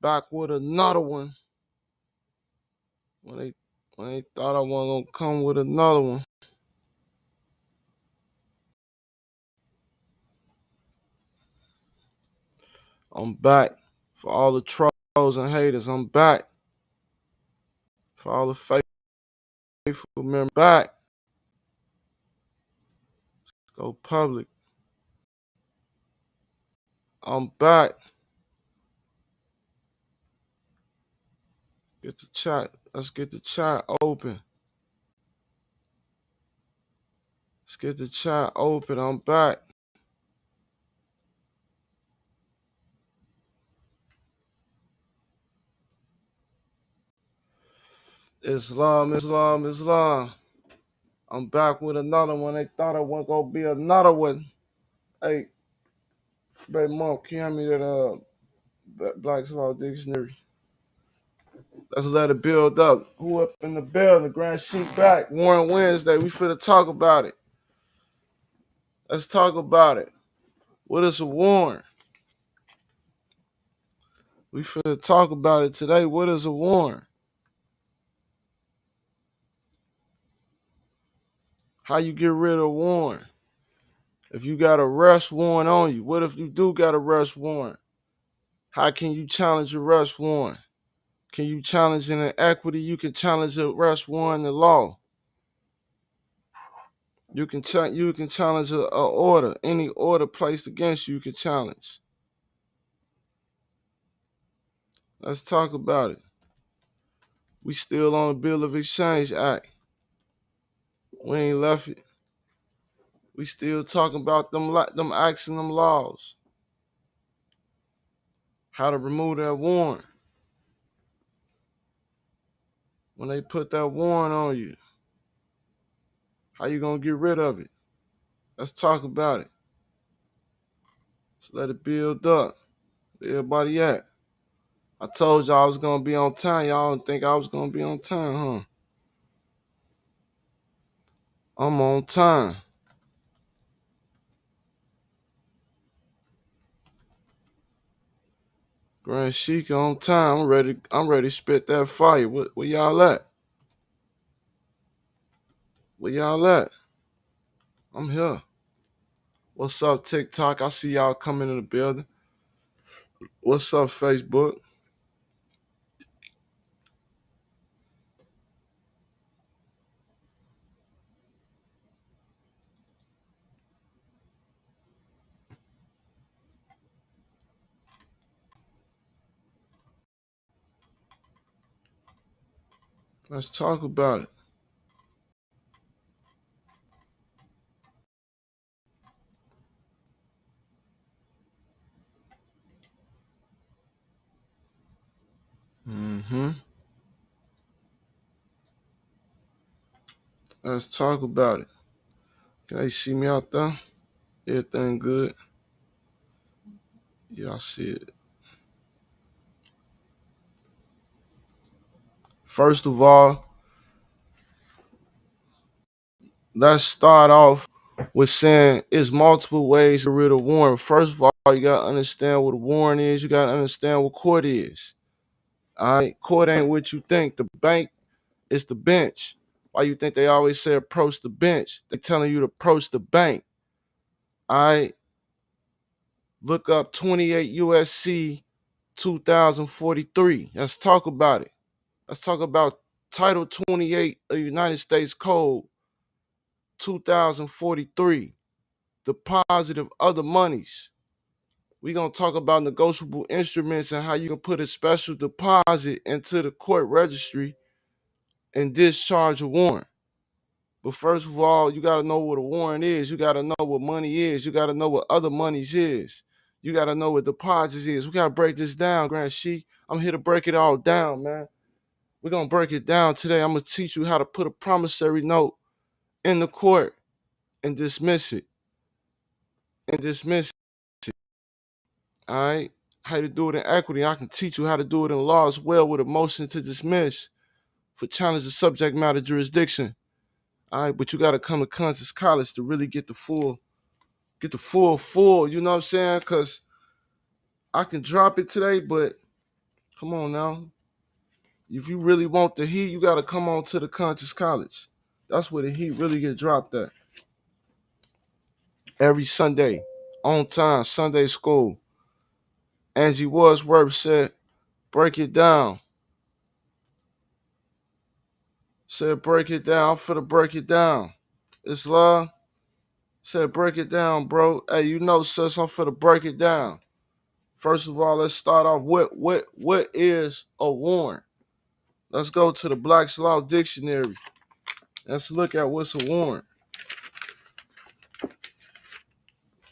back with another one. When they thought I wasn't gonna come with another one. I'm back. For all the trolls and haters, I'm back. For all the faithful members, back. Go public. I'm back. Get the chat. Let's get the chat open. Let's get the chat open. I'm back. Islam, Islam, Islam. I'm back with another one. They thought it wasn't gonna be another one. Hey, baby mom, can you hand me that Black's Law Dictionary? Let's let it build up. Who up in the building? Grand Sheik back. Warrant Wednesday. We finna talk about it. Let's talk about it. What is a warrant? We finna talk about it today. What is a warrant? How you get rid of a warrant? If you got a arrest warrant on you, what if you do got a arrest warrant? How can you challenge a arrest warrant? Can you challenge an equity? You can challenge a arrest warrant in the law. You can challenge a order. Any order placed against you, you can challenge. Let's talk about it. We still on the Bill of Exchange Act. We ain't left it. We still talking about them acts and them laws. How to remove that warrant. When they put that warrant on you, how you gonna get rid of it? Let's talk about it. Let's let it build up. Where everybody at? I told y'all I was gonna be on time. Y'all didn't think I was gonna be on time, huh? I'm on time. Grand Sheik on time. I'm ready to spit that fire. Where y'all at? Where y'all at? I'm here. What's up, TikTok? I see y'all coming in the building. What's up, Facebook? Let's talk about it. Mm-hmm. Let's talk about it. Can they see me out there? Everything good? Yeah, I see it. First of all, let's start off with saying it's multiple ways to get rid of warrant. First of all, you gotta understand what a warrant is. You gotta understand what court is. All right, court ain't what you think. The bank is the bench. Why you think they always say approach the bench? They telling you to approach the bank. All right, look up 28 USC 2043. Let's talk about it. Let's talk about Title 28 of the United States Code 2043. Deposit of other monies. We're going to talk about negotiable instruments and how you can put a special deposit into the court registry and discharge a warrant. But first of all, you got to know what a warrant is. You got to know what money is. You got to know what other monies is. You got to know what deposits is. We got to break this down, Grand Sheik. I'm here to break it all down, man. We're going to break it down today. I'm going to teach you how to put a promissory note in the court and dismiss it. All right? How to do it in equity. I can teach you how to do it in law as well with a motion to dismiss for challenge the subject matter jurisdiction. All right, but you got to come to Kansas College to really get the full, you know what I'm saying? Because I can drop it today, but come on now. If you really want the heat, you gotta come on to the Conscious College. That's where the heat really get dropped at. Every Sunday, on time, Sunday school. Angie Wadsworth said, break it down. Said, break it down. I'm finna break it down. It's love. Said, break it down, bro. Hey, you know, sis, I'm finna break it down. First of all, let's start off with what is a warrant? Let's go to the Black's Law Dictionary. Let's look at what's a warrant.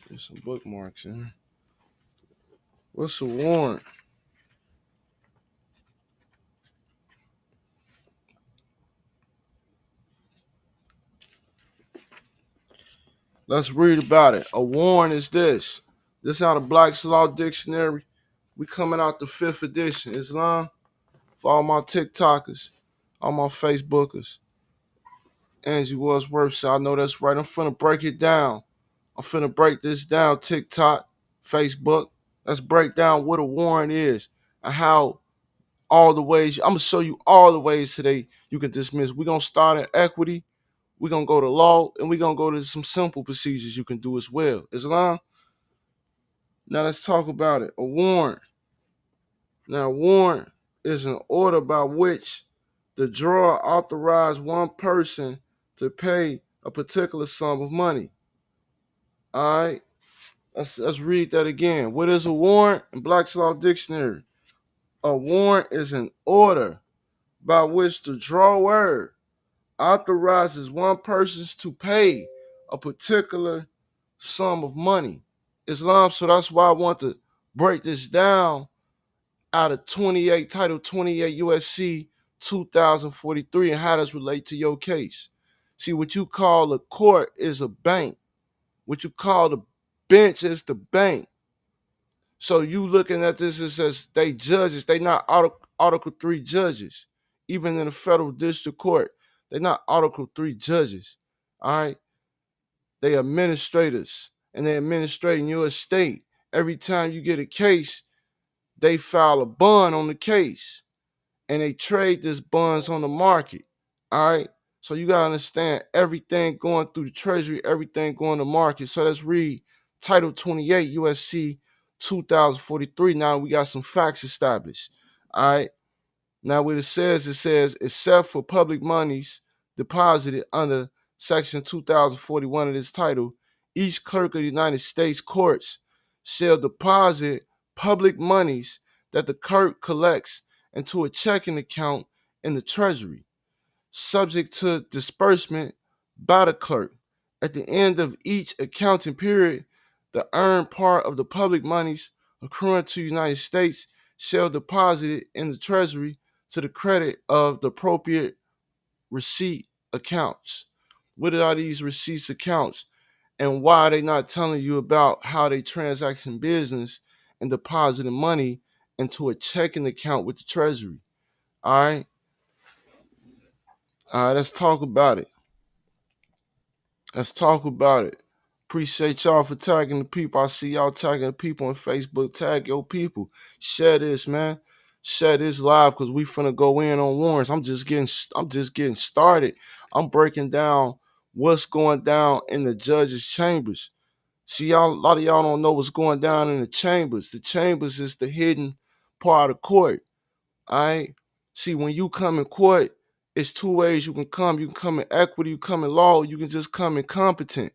There's some bookmarks in here. What's a warrant? Let's read about it. A warrant is this. This out of Black's Law Dictionary. We coming out the 5th edition. Islam. For all my TikTokers, all my Facebookers. Angie Wadsworth said, I know that's right. I'm finna break it down. I'm finna break this down. TikTok, Facebook. Let's break down what a warrant is and how all the ways. I'm gonna show you all the ways today you can dismiss. We're gonna start at equity. We're gonna go to law, and we're gonna go to some simple procedures you can do as well. Islam. Now let's talk about it. A warrant. Now, a warrant is an order by which the drawer authorized one person to pay a particular sum of money. All right, let's read that again. What is a warrant in Black's Law Dictionary? A warrant is an order by which the drawer authorizes one person to pay a particular sum of money. Islam, so that's why I want to break this down out of Title 28 USC 2043 and how does relate to your case. See, what you call a court is a bank. What you call the bench is the bank. So you looking at this as they judges, they not Article 3 judges. Even in the federal district court, they're not Article 3 judges. All right. They administrators and they administrating your estate. Every time you get a case, they file a bond on the case and they trade this bonds on the market. All right. So you gotta understand everything going through the treasury, everything going to market. So let's read Title 28 USC 2043. Now we got some facts established. All right. Now what it says, except for public monies deposited under Section 2041 of this title, each clerk of the United States courts shall deposit public monies that the clerk collects into a checking account in the Treasury, subject to disbursement by the clerk. At the end of each accounting period, the earned part of the public monies accruing to the United States shall deposit it in the Treasury to the credit of the appropriate receipt accounts. What are these receipts accounts? And why are they not telling you about how they transact in business and depositing money into a checking account with the Treasury? All right. All right, let's talk about it. Let's talk about it. Appreciate y'all for tagging the people. I see y'all tagging the people on Facebook. Tag your people. Share this, man. Share this live because we finna go in on warrants. I'm just getting started. I'm breaking down what's going down in the judges' chambers. See, y'all, a lot of y'all don't know what's going down in the chambers. The chambers is the hidden part of court. All right. See, when you come in court, it's two ways you can come. You can come in equity, you come in law, you can just come incompetent.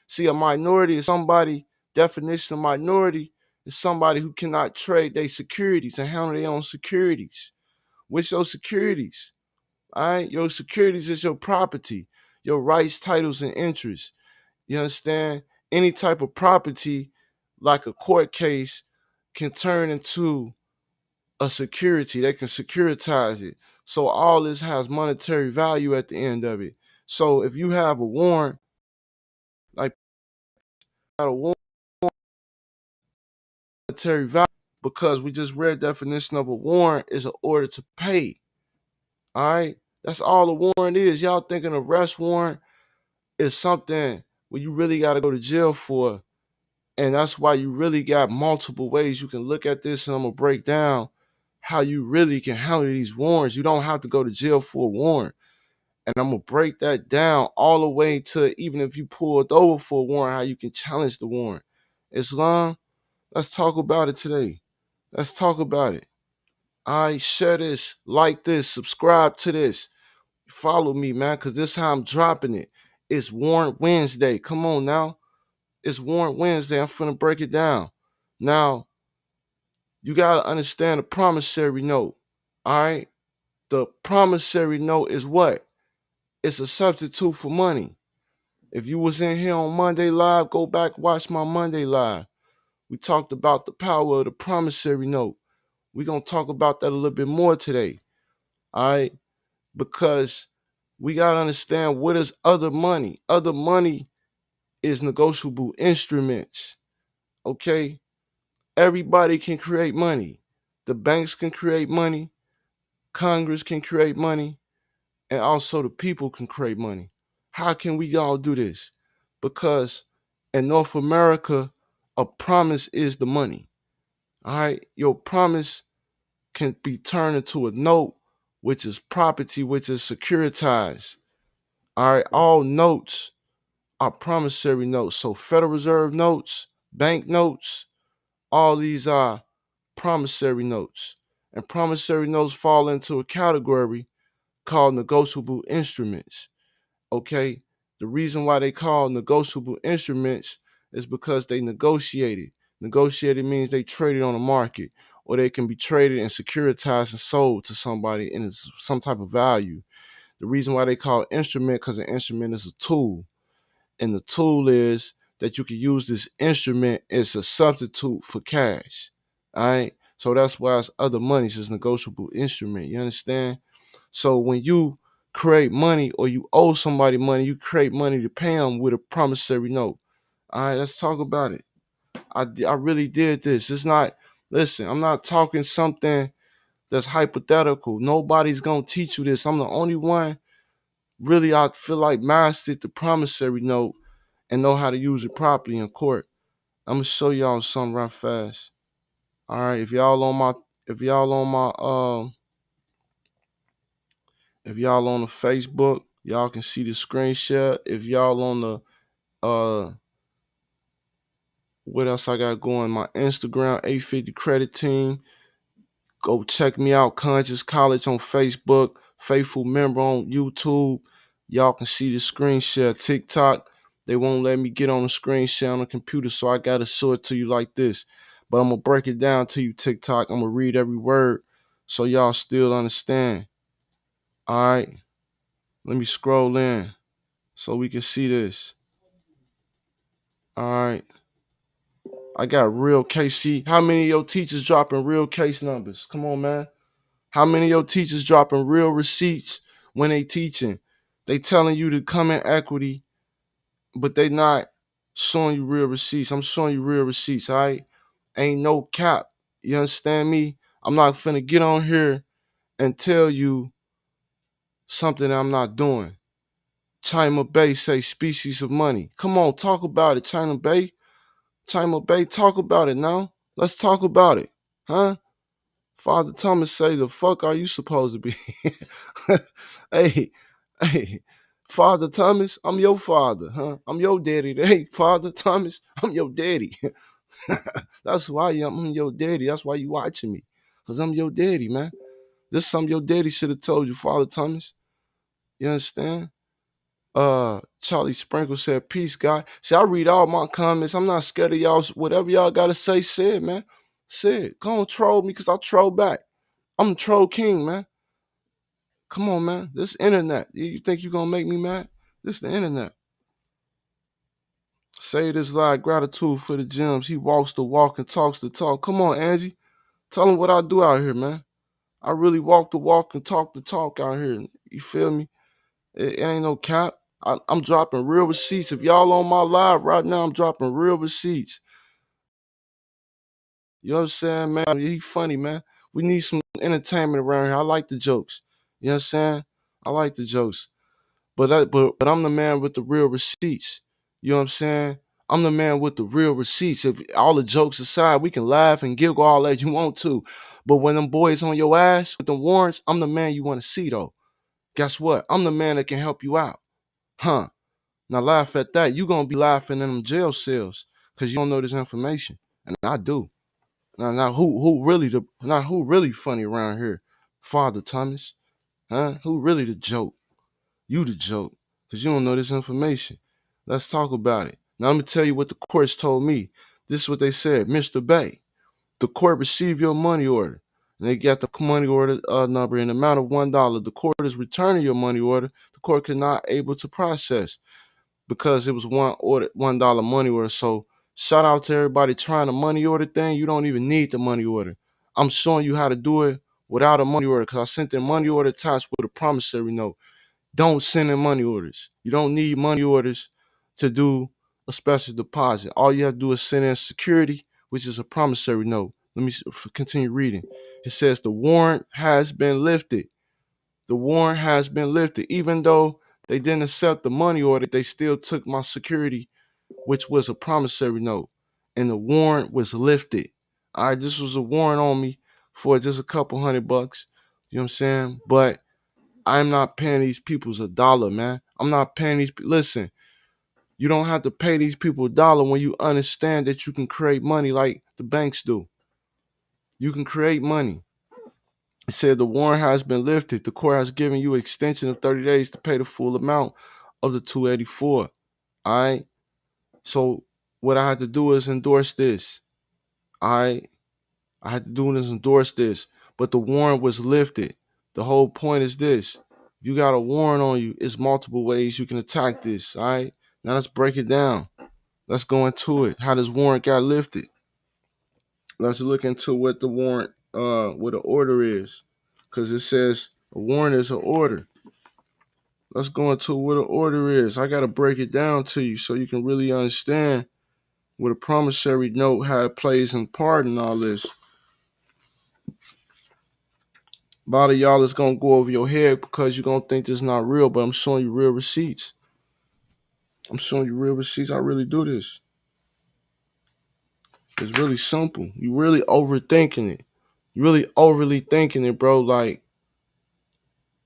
See, a minority is somebody, definition of minority is somebody who cannot trade their securities and handle their own securities. What's your securities? All right. Your securities is your property, your rights, titles, and interests. You understand? Any type of property, like a court case, can turn into a security. They can securitize it. So all this has monetary value at the end of it. So if you have a warrant, like a warrant, monetary value, because we just read definition of a warrant is an order to pay. All right. That's all a warrant is. Y'all thinking arrest warrant is something where you really got to go to jail for And that's why you really got multiple ways you can look at this, and I'm gonna break down how you really can handle these warrants. You don't have to go to jail for a warrant. And I'm gonna break that down all the way to even if you pulled over for a warrant, how you can challenge the warrant. Islam, let's talk about it today. Let's talk about it. All right, share this, like this, subscribe to this. Follow me, man, because this is how I'm dropping it. It's Warrant Wednesday. Come on now. It's Warrant Wednesday. I'm finna break it down. Now, you gotta understand the promissory note. All right? The promissory note is what? It's a substitute for money. If you was in here on Monday Live, go back, watch my Monday Live. We talked about the power of the promissory note. We're going to talk about that a little bit more today. All right? Because we got to understand what is other money. Other money is negotiable instruments. Okay? Everybody can create money. The banks can create money. Congress can create money. And also the people can create money. How can we all do this? Because in North America, a promise is the money. All right? Your promise can be turned into a note, which is property, which is securitized. All right? All notes are promissory notes. So Federal Reserve notes, bank notes, all these are promissory notes. And promissory notes fall into a category called negotiable instruments. Okay, the reason why they call negotiable instruments is because they negotiated. Negotiated means they traded on the market, or they can be traded and securitized and sold to somebody in some type of value. The reason why they call it instrument, because an instrument is a tool, and the tool is that you can use this instrument as a substitute for cash. All right, so that's why it's other monies is negotiable instrument. You understand? So when you create money or you owe somebody money, you create money to pay them with a promissory note. All right, let's talk about it. I really did this. It's not, listen, I'm not talking something that's hypothetical. Nobody's going to teach you this. I'm the only one really I feel like mastered the promissory note and know how to use it properly in court. I'm going to show y'all something right fast. All right, if y'all on my if y'all on the Facebook, y'all can see the screen share. If y'all on the what else I got going? My Instagram, 850 Credit Team. Go check me out, Conscious College on Facebook, Faithful Member on YouTube. Y'all can see the screen share. TikTok, they won't let me get on the screen share on the computer, so I gotta show it to you like this. But I'm gonna break it down to you, TikTok. I'm gonna read every word so y'all still understand. All right, let me scroll in so we can see this. All right. I got real KC. How many of your teachers dropping real case numbers? Come on, man. How many of your teachers dropping real receipts when they teaching? They telling you to come in equity, but they not showing you real receipts. I'm showing you real receipts, all right? Ain't no cap. You understand me? I'm not finna get on here and tell you something that I'm not doing. China Bay say species of money. Come on, talk about it, China Bay. China Bay, talk about it now. Let's talk about it. Huh? Father Thomas say, the fuck are you supposed to be? hey, hey, Father Thomas, I'm your father, huh? I'm your daddy. Hey, Father Thomas, I'm your daddy. That's why I'm your daddy. That's why you watching me. Because I'm your daddy, man. This is something your daddy should have told you, Father Thomas. You understand? Charlie Sprinkle said, peace, God. See, I read all my comments. I'm not scared of y'all. Whatever y'all gotta say it, man. Say it. Go on, troll me, because I troll back. I'm the troll king, man. Come on, man. This internet. You think you gonna make me mad? This the internet. Say this live gratitude for the gems. He walks the walk and talks the talk. Come on, Angie. Tell him what I do out here, man. I really walk the walk and talk the talk out here. You feel me? It ain't no cap. I'm dropping real receipts. If y'all on my live right now, I'm dropping real receipts. You know what I'm saying, man? He funny, man. We need some entertainment around here. I like the jokes. You know what I'm saying? I like the jokes. But I'm the man with the real receipts. You know what I'm saying? I'm the man with the real receipts. If all the jokes aside, we can laugh and giggle all that you want to. But when them boys on your ass with the warrants, I'm the man you want to see though. Guess what? I'm the man that can help you out. Huh. Now laugh at that. You gonna be laughing in them jail cells because you don't know this information. And I do. Now who really who really funny around here? Father Thomas. Huh? Who really the joke? You the joke. Because you don't know this information. Let's talk about it. Now let me tell you what the courts told me. This is what they said. Mr. Bay, the court received your money order. And they got the money order number in the amount of $1. The court is returning your money order. The court cannot able to process because it was $1 money order. So shout out to everybody trying the money order thing. You don't even need the money order. I'm showing you how to do it without a money order because I sent in money order attached with a promissory note. Don't send in money orders. You don't need money orders to do a special deposit. All you have to do is send in security, which is a promissory note. Let me continue reading. It says the warrant has been lifted. The warrant has been lifted. Even though they didn't accept the money order, they still took my security, which was a promissory note, and the warrant was lifted. All right, this was a warrant on me for just a couple $100. You know what I'm saying? But I'm not paying these people's a dollar, man. I'm not paying these. Listen, you don't have to pay these people a dollar when you understand that you can create money like the banks do. You can create money. It said the warrant has been lifted. The court has given you an extension of 30 days to pay the full amount of the 284. All right. So what I had to do is endorse this. All right. I had to do is endorse this. But the warrant was lifted. The whole point is this. You got a warrant on you. It's multiple ways you can attack this. All right. Now let's break it down. Let's go into it. How this warrant got lifted. Let's look into what the warrant, what the order is. Because it says a warrant is an order. Let's go into what an order is. I got to break it down to you so you can really understand what a promissory note, how it plays in part in all this. A lot of y'all is going to go over your head because you're going to think this is not real, but I'm showing you real receipts. I'm showing you real receipts. I really do this. It's really simple. You really overthinking it. You really overly thinking it, bro. Like,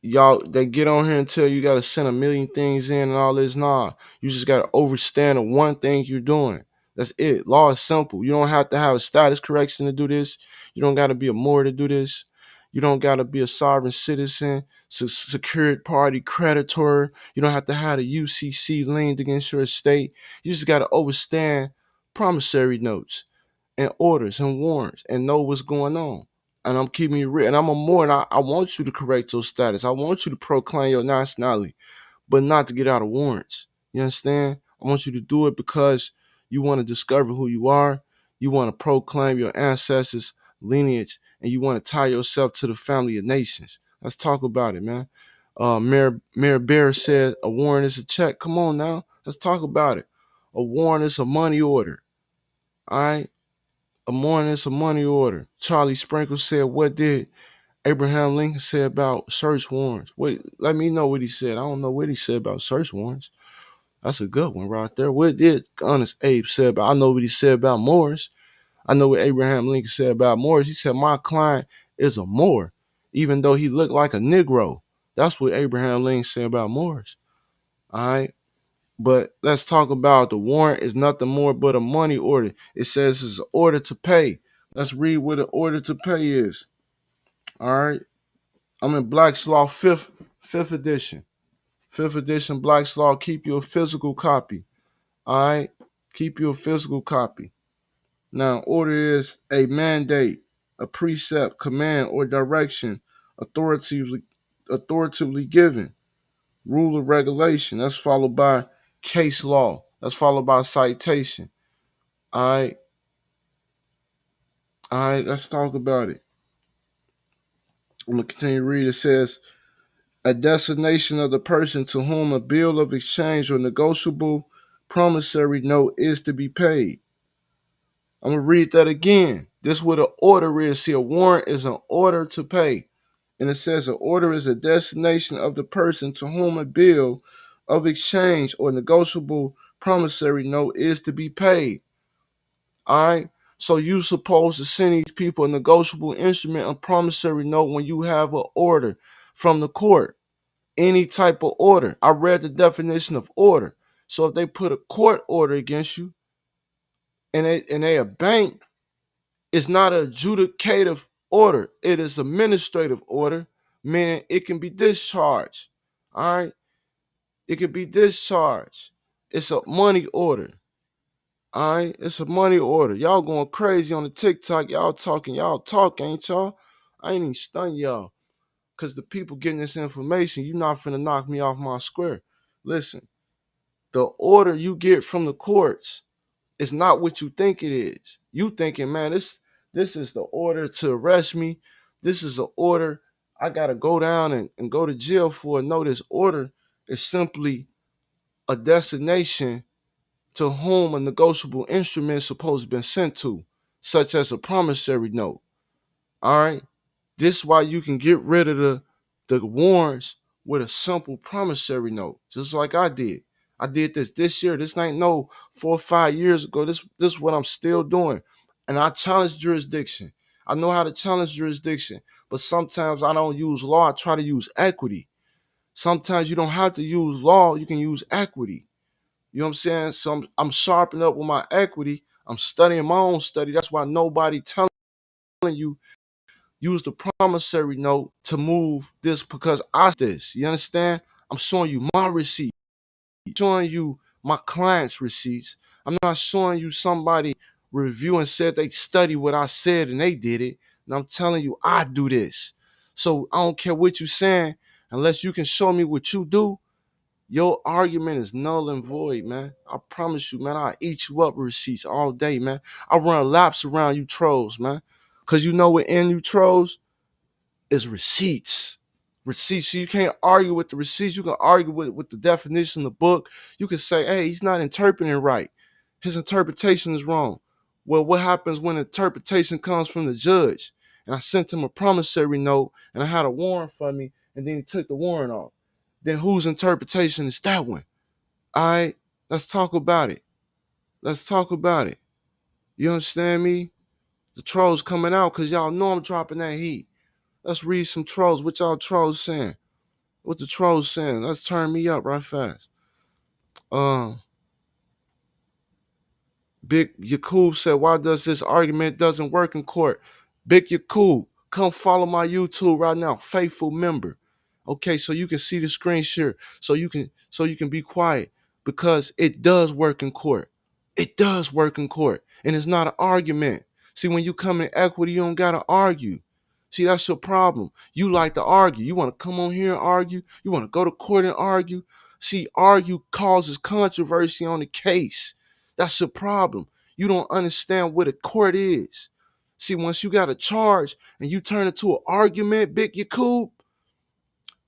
y'all, they get on here and tell you got to send a million things in and all this. Nah, you just got to overstand the one thing you're doing. That's it. Law is simple. You don't have to have a status correction to do this. You don't got to be a moor to do this. You don't got to be a sovereign citizen, secured party creditor. You don't have to have the UCC liened against your estate. You just got to understand promissory notes and orders and warrants and know what's going on. And I'm keeping you real. And I'm a moor, and I want you to correct your status. I want you to proclaim your nationality, but not to get out of warrants. You understand? I want you to do it because you want to discover who you are. You want to proclaim your ancestors' lineage, and you want to tie yourself to the family of nations. Let's talk about it, man. Mayor Bear said a warrant is a check. Come on now. Let's talk about it. A warrant is a money order. All right? A warrant is a money order. Charlie Sprinkle said, what did Abraham Lincoln say about search warrants? Wait, let me know what he said. I don't know what he said about search warrants. That's a good one right there. What did Honest Abe say about? I know what he said about Moors. I know what Abraham Lincoln said about Moors. He said, my client is a Moor, even though he looked like a Negro. That's what Abraham Lincoln said about Moors. All right. But let's talk about the warrant is nothing more but a money order. It says it's an order to pay. Let's read what an order to pay is. All right. I'm in Black's Law 5th edition. 5th edition Black's Law. Keep you a physical copy. All right. Keep you a physical copy. Now, order is a mandate, a precept, command, or direction authoritatively given. Rule or regulation. That's followed by case law. That's followed by citation. All right. All right. Let's talk about it. I'm going to continue to read. It says, a designation of the person to whom a bill of exchange or negotiable promissory note is to be paid. I'm going to read that again. This is what an order is. See, a warrant is an order to pay. And it says an order is a designation of the person to whom a bill of exchange or negotiable promissory note is to be paid. All right. So you supposed to send these people a negotiable instrument, a promissory note when you have an order from the court. Any type of order. I read the definition of order. So if they put a court order against you and they a bank, it's not an adjudicative order. It is administrative order, meaning it can be discharged. All right. It can be discharged. It's a money order. All right, it's a money order. Y'all going crazy on the TikTok. Y'all talk, ain't y'all? I ain't even stun y'all. Cause the people getting this information, you not finna knock me off my square. Listen, the order you get from the courts is not what you think it is. You thinking, man, this is the order to arrest me. This is an order I gotta go down and go to jail for. No, this order is simply a destination to whom a negotiable instrument is supposed to be sent to, such as a promissory note. All right. This is why you can get rid of the warrants with a simple promissory note, just like I did. I did this year. This ain't no 4 or 5 years ago. This is what I'm still doing. And I challenge jurisdiction. I know how to challenge jurisdiction, but sometimes I don't use law. I try to use equity. Sometimes you don't have to use law. You can use equity. You know what I'm saying? So I'm sharpening up with my equity. I'm studying my own study. That's why nobody telling you use the promissory note to move this because I this. You understand? I'm showing you my receipt, showing you my client's receipts. I'm not showing you somebody review and said they studied what I said and they did it. And I'm telling you I do this. So I don't care what you're saying, unless you can show me what you do. Your argument is null and void, man. I promise you, man. I eat you up with receipts all day, man. I run laps around you trolls, man. Cause you know what in you trolls is receipts. Receipts. So you can't argue with the receipts. You can argue with the definition of the book. You can say, hey, he's not interpreting right. His interpretation is wrong. Well, what happens when interpretation comes from the judge? And I sent him a promissory note and I had a warrant for me, and then he took the warrant off. Then whose interpretation is that one? All right, let's talk about it. Let's talk about it. You understand me? The trolls coming out because y'all know I'm dropping that heat. Let's read some trolls. What y'all trolls saying? What the trolls saying? Let's turn me up right fast. Big Yakub said, why does this argument doesn't work in court? Big Yakub, come follow my YouTube right now, faithful member. Okay, so you can see the screen share, so you can be quiet, because it does work in court. It does work in court, and it's not an argument. See, when you come in equity, you don't gotta argue. See, that's your problem. You like to argue. You want to come on here and argue. You want to go to court and argue. See, argue causes controversy on the case. That's your problem. You don't understand what a court is. See, once you got a charge and you turn it to an argument, Big Yakub,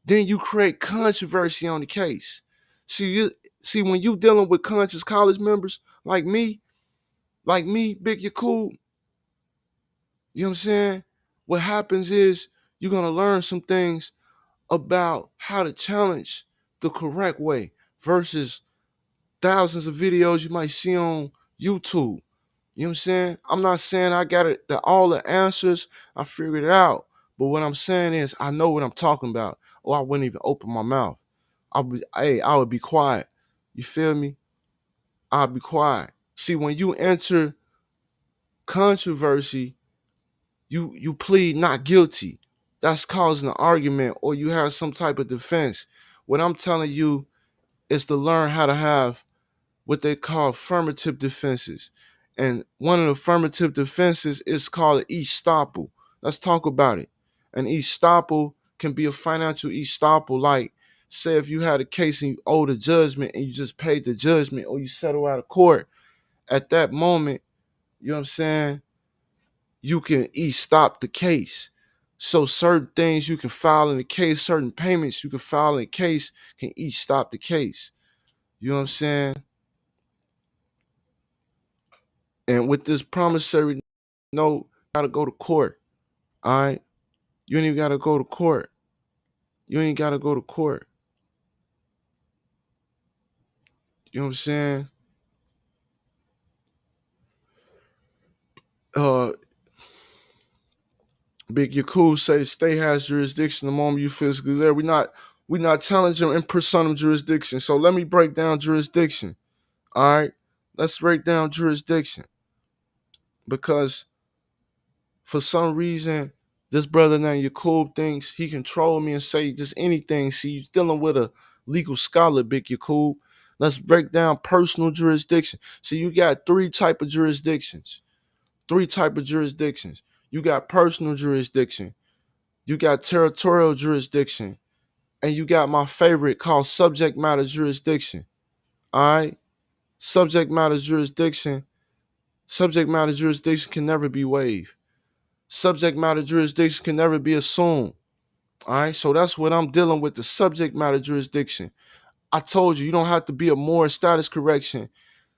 then you create controversy on the case. See, when you dealing with conscious college members like me, Big Yakub, you know what I'm saying? What happens is you're gonna learn some things about how to challenge the correct way versus thousands of videos you might see on YouTube. You know what I'm saying? I'm not saying I got it, all the answers, I figured it out. But what I'm saying is I know what I'm talking about, or I wouldn't even open my mouth. I would be quiet. You feel me? I'll be quiet. See, when you enter controversy, you plead not guilty. That's causing an argument, or you have some type of defense. What I'm telling you is to learn how to have what they call affirmative defenses. And one of the affirmative defenses is called an estoppel. Let's talk about it. An estoppel can be a financial estoppel, like say if you had a case and you owed a judgment and you just paid the judgment, or you settle out of court. At that moment, you know what I'm saying, you can estop the case. So certain things you can file in the case, certain payments you can file in the case can stop the case. You know what I'm saying? And with this promissory note, you gotta go to court. All right. You ain't even gotta go to court. You ain't gotta go to court. You know what I'm saying? uh Big Yakub say the state has jurisdiction the moment you physically there. We not challenging in personam jurisdiction. So let me break down jurisdiction. All right. Let's break down jurisdiction. Because for some reason, this brother named Yakub thinks he control me and say just anything. See, you dealing with a legal scholar, Big Yakub. Let's break down personal jurisdiction. See, you got three type of jurisdictions. Three type of jurisdictions. You got personal jurisdiction. You got territorial jurisdiction. And you got my favorite called subject matter jurisdiction. All right? Subject matter jurisdiction. Subject matter jurisdiction can never be waived. Subject matter jurisdiction can never be assumed. All right, so that's what I'm dealing with, the subject matter jurisdiction. I told you, you don't have to be a moor status correction.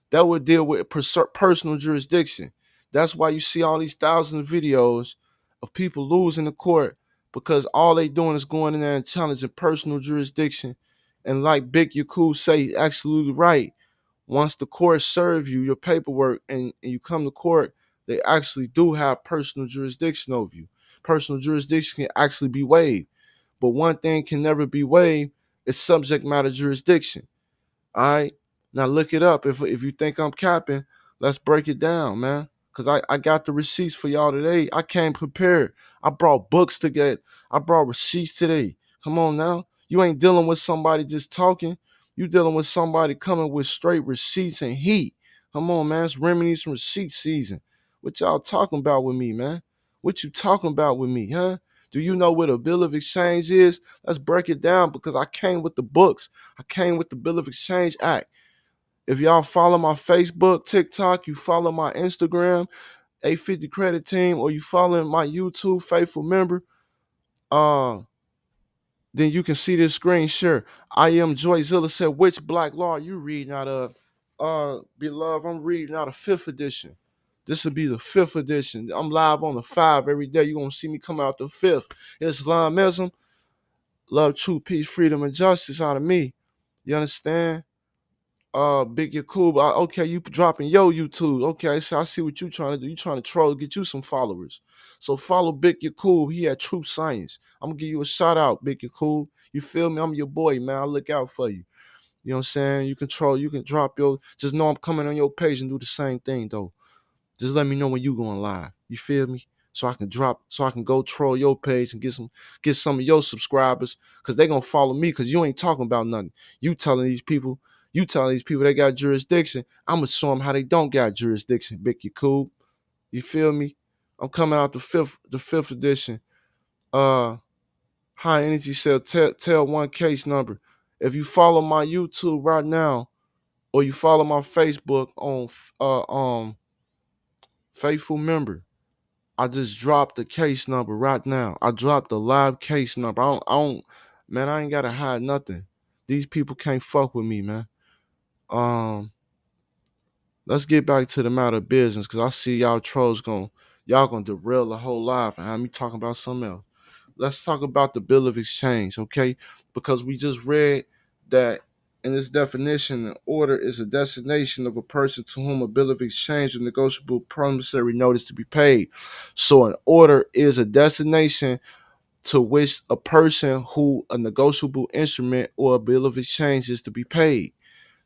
That would deal with personal jurisdiction. That's why you see all these thousands of videos of people losing the court because all they doing is going in there and challenging personal jurisdiction. And like Big Yakub say, absolutely right. Once the court serve you your paperwork and you come to court, they actually do have personal jurisdiction over you. Personal jurisdiction can actually be waived. But one thing can never be waived is subject matter jurisdiction. All right. Now look it up. If you think I'm capping, let's break it down, man. Cause I got the receipts for y'all today. I came prepared. I brought books to get. I brought receipts today. Come on now. You ain't dealing with somebody just talking. You dealing with somebody coming with straight receipts and heat. Come on, man. It's remedies from receipt season. What y'all talking about with me, man? What you talking about with me, huh? Do you know what a bill of exchange is? Let's break it down because I came with the books. I came with the Bill of Exchange Act. If y'all follow my Facebook, TikTok, you follow my Instagram, 850 Credit Team, or you follow my YouTube, Faithful Member, then you can see this screen. Sure. I am Joyzilla said, which black law are you reading out of? Beloved, I'm reading out of 5th edition. This will be the 5th edition. I'm live on the 5 every day. You're going to see me come out the 5th. Islamism, love, truth, peace, freedom, and justice out of me. You understand? Big Yakub, okay, you dropping your YouTube. Okay, so I see what you trying to do. You trying to troll, get you some followers. So follow Big Yakub. He had True Science. I'm gonna give you a shout out, Big Yakub. You feel me? I'm your boy, man. I look out for you. You know what I'm saying? You control, you can drop your, just know I'm coming on your page and do the same thing though. Just let me know when you going live. You feel me? So I can drop, so I can go troll your page and get some of your subscribers, cause they gonna follow me, cause you ain't talking about nothing. You telling these people they got jurisdiction. I'ma show them how they don't got jurisdiction, Big Yakub. You feel me? I'm coming out the fifth edition. High energy cell tell one case number. If you follow my YouTube right now, or you follow my Facebook on Faithful Member, I just dropped the case number right now. I dropped the live case number. Man, I ain't gotta hide nothing. These people can't fuck with me, man. Let's get back to the matter of business, cause I see y'all trolls y'all gonna derail the whole life and have me talking about something else. Let's talk about the Bill of Exchange, okay? Because we just read that in its definition, an order is a destination of a person to whom a bill of exchange or negotiable promissory note is to be paid. So an order is a destination to which a person who a negotiable instrument or a bill of exchange is to be paid.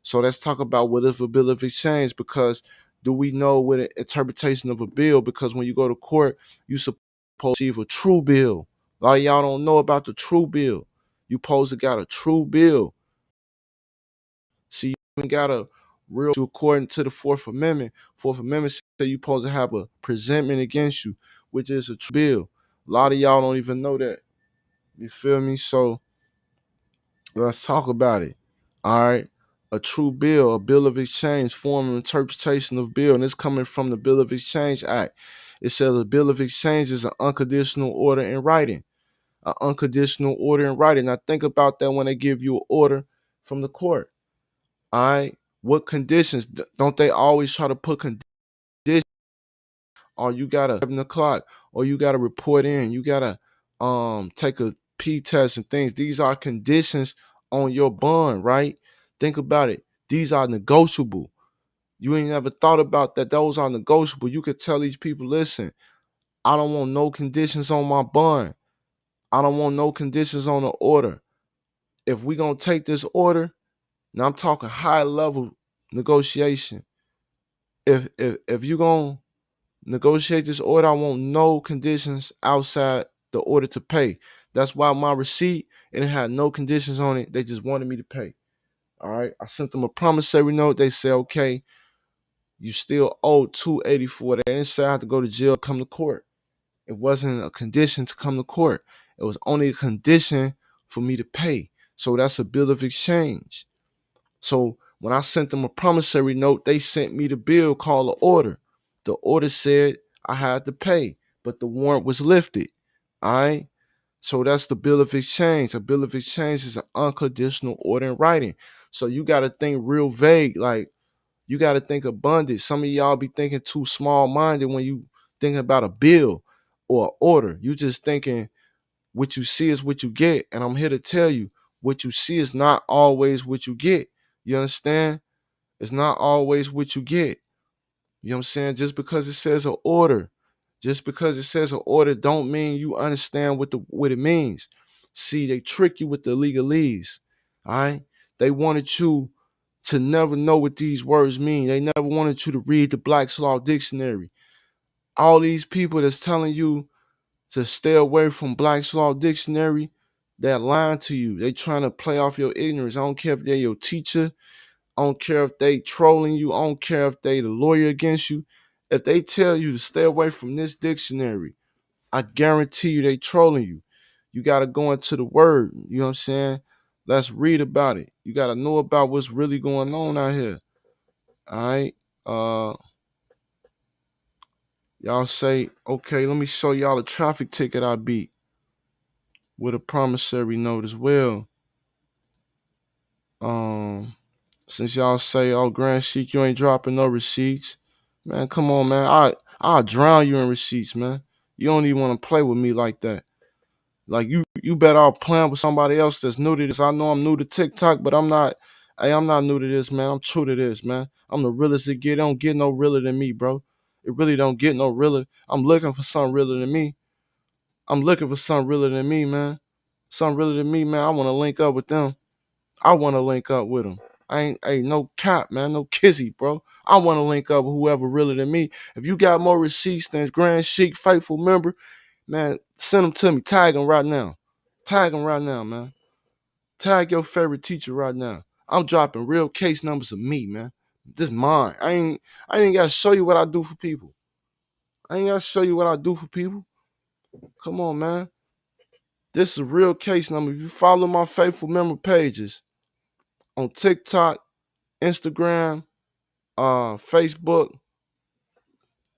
So let's talk about what is a bill of exchange, because do we know what an interpretation of a bill? Because when you go to court, you supposed to receive a true bill. A lot of y'all don't know about the true bill. You supposed to got a true bill. See, you even got a real, according to the Fourth Amendment. Fourth Amendment say you supposed to have a presentment against you, which is a true bill. A lot of y'all don't even know that. You feel me? So let's talk about it. All right. A true bill, a bill of exchange, form and interpretation of bill, and it's coming from the Bill of Exchange Act. It says a bill of exchange is an unconditional order in writing. An unconditional order in writing. Now think about that when they give you an order from the court. All right. What conditions? Don't they always try to put conditions? Or you gotta 7 o'clock, or you gotta report in, you gotta take a P test and things. These are conditions on your bond, right? Think about it. These are negotiable. You ain't never thought about that. Those are negotiable. You could tell these people, listen, I don't want no conditions on my bond. I don't want no conditions on the order. If we gonna take this order, now I'm talking high level negotiation. If you gonna negotiate this order, I want no conditions outside the order to pay. That's why my receipt, it had no conditions on it. They just wanted me to pay. All right. I sent them a promissory note. They said, okay, you still owe 284. They didn't say I had to go to jail, come to court. It wasn't a condition to come to court. It was only a condition for me to pay. So that's a bill of exchange. So when I sent them a promissory note, they sent me the bill called an order. The order said I had to pay, but the warrant was lifted. All right. So that's the bill of exchange. A bill of exchange is an unconditional order in writing. So you got to think real vague. Like, you got to think abundant. Some of y'all be thinking too small minded when you thinking about a bill or an order. You just thinking what you see is what you get. And I'm here to tell you, what you see is not always what you get. You understand? It's not always what you get. You know what I'm saying? Just because it says an order, don't mean you understand what it means. See, they trick you with the legalese. All right? They wanted you to never know what these words mean. They never wanted you to read the Black's Law Dictionary. All these people that's telling you to stay away from Black's Law Dictionary, they're lying to you. They trying to play off your ignorance. I don't care if they're your teacher. I don't care if they trolling you. I don't care if they the lawyer against you. If they tell you to stay away from this dictionary, I guarantee you they trolling you. You got to go into the word. You know what I'm saying? Let's read about it. You got to know about what's really going on out here. All right. Y'all say, okay, let me show y'all a traffic ticket I beat with a promissory note as well. Since y'all say, oh, Grand Sheik, you ain't dropping no receipts. Man, come on, man. I'll drown you in receipts, man. You don't even want to play with me like that. Like you better off playing with somebody else that's new to this. I know I'm new to TikTok, but I'm not new to this, man. I'm true to this, man. I'm the realest it get. It don't get no realer than me, bro. It really don't get no realer. I'm looking for something realer than me. Man. Something realer than me, man. I want to link up with them. I want to link up with them. I ain't no cap, man, no kizzy, bro. I want to link up with whoever realer than me. If you got more receipts than Grand Sheik, faithful member, man, send them to me. Tag them right now. Man. Tag your favorite teacher right now. I'm dropping real case numbers of me, man. This mine. I ain't gotta show you what I do for people. Come on, man. This is a real case number. If you follow my faithful member pages on TikTok, Instagram, Facebook,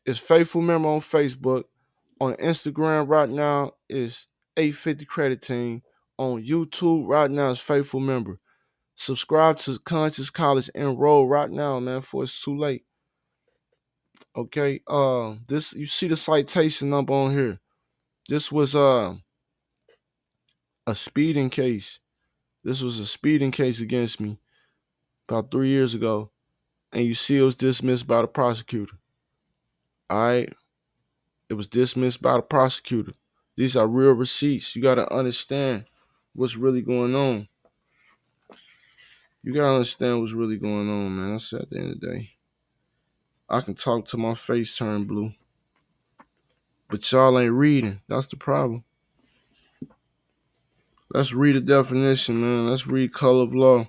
it's faithful member on Facebook. On Instagram right now is 850 Credit Team. On YouTube right now is faithful member. Subscribe to Conscious College. Enroll right now, man, before it's too late. Okay. This, you see the citation number on here. This was a speeding case. This was a speeding case against me about 3 years ago. And you see it was dismissed by the prosecutor. All right. It was dismissed by the prosecutor. These are real receipts. You got to understand what's really going on. Man. That's at the end of the day. I can talk till my face turn blue. But y'all ain't reading. That's the problem. Let's read the definition, man. Let's read color of law.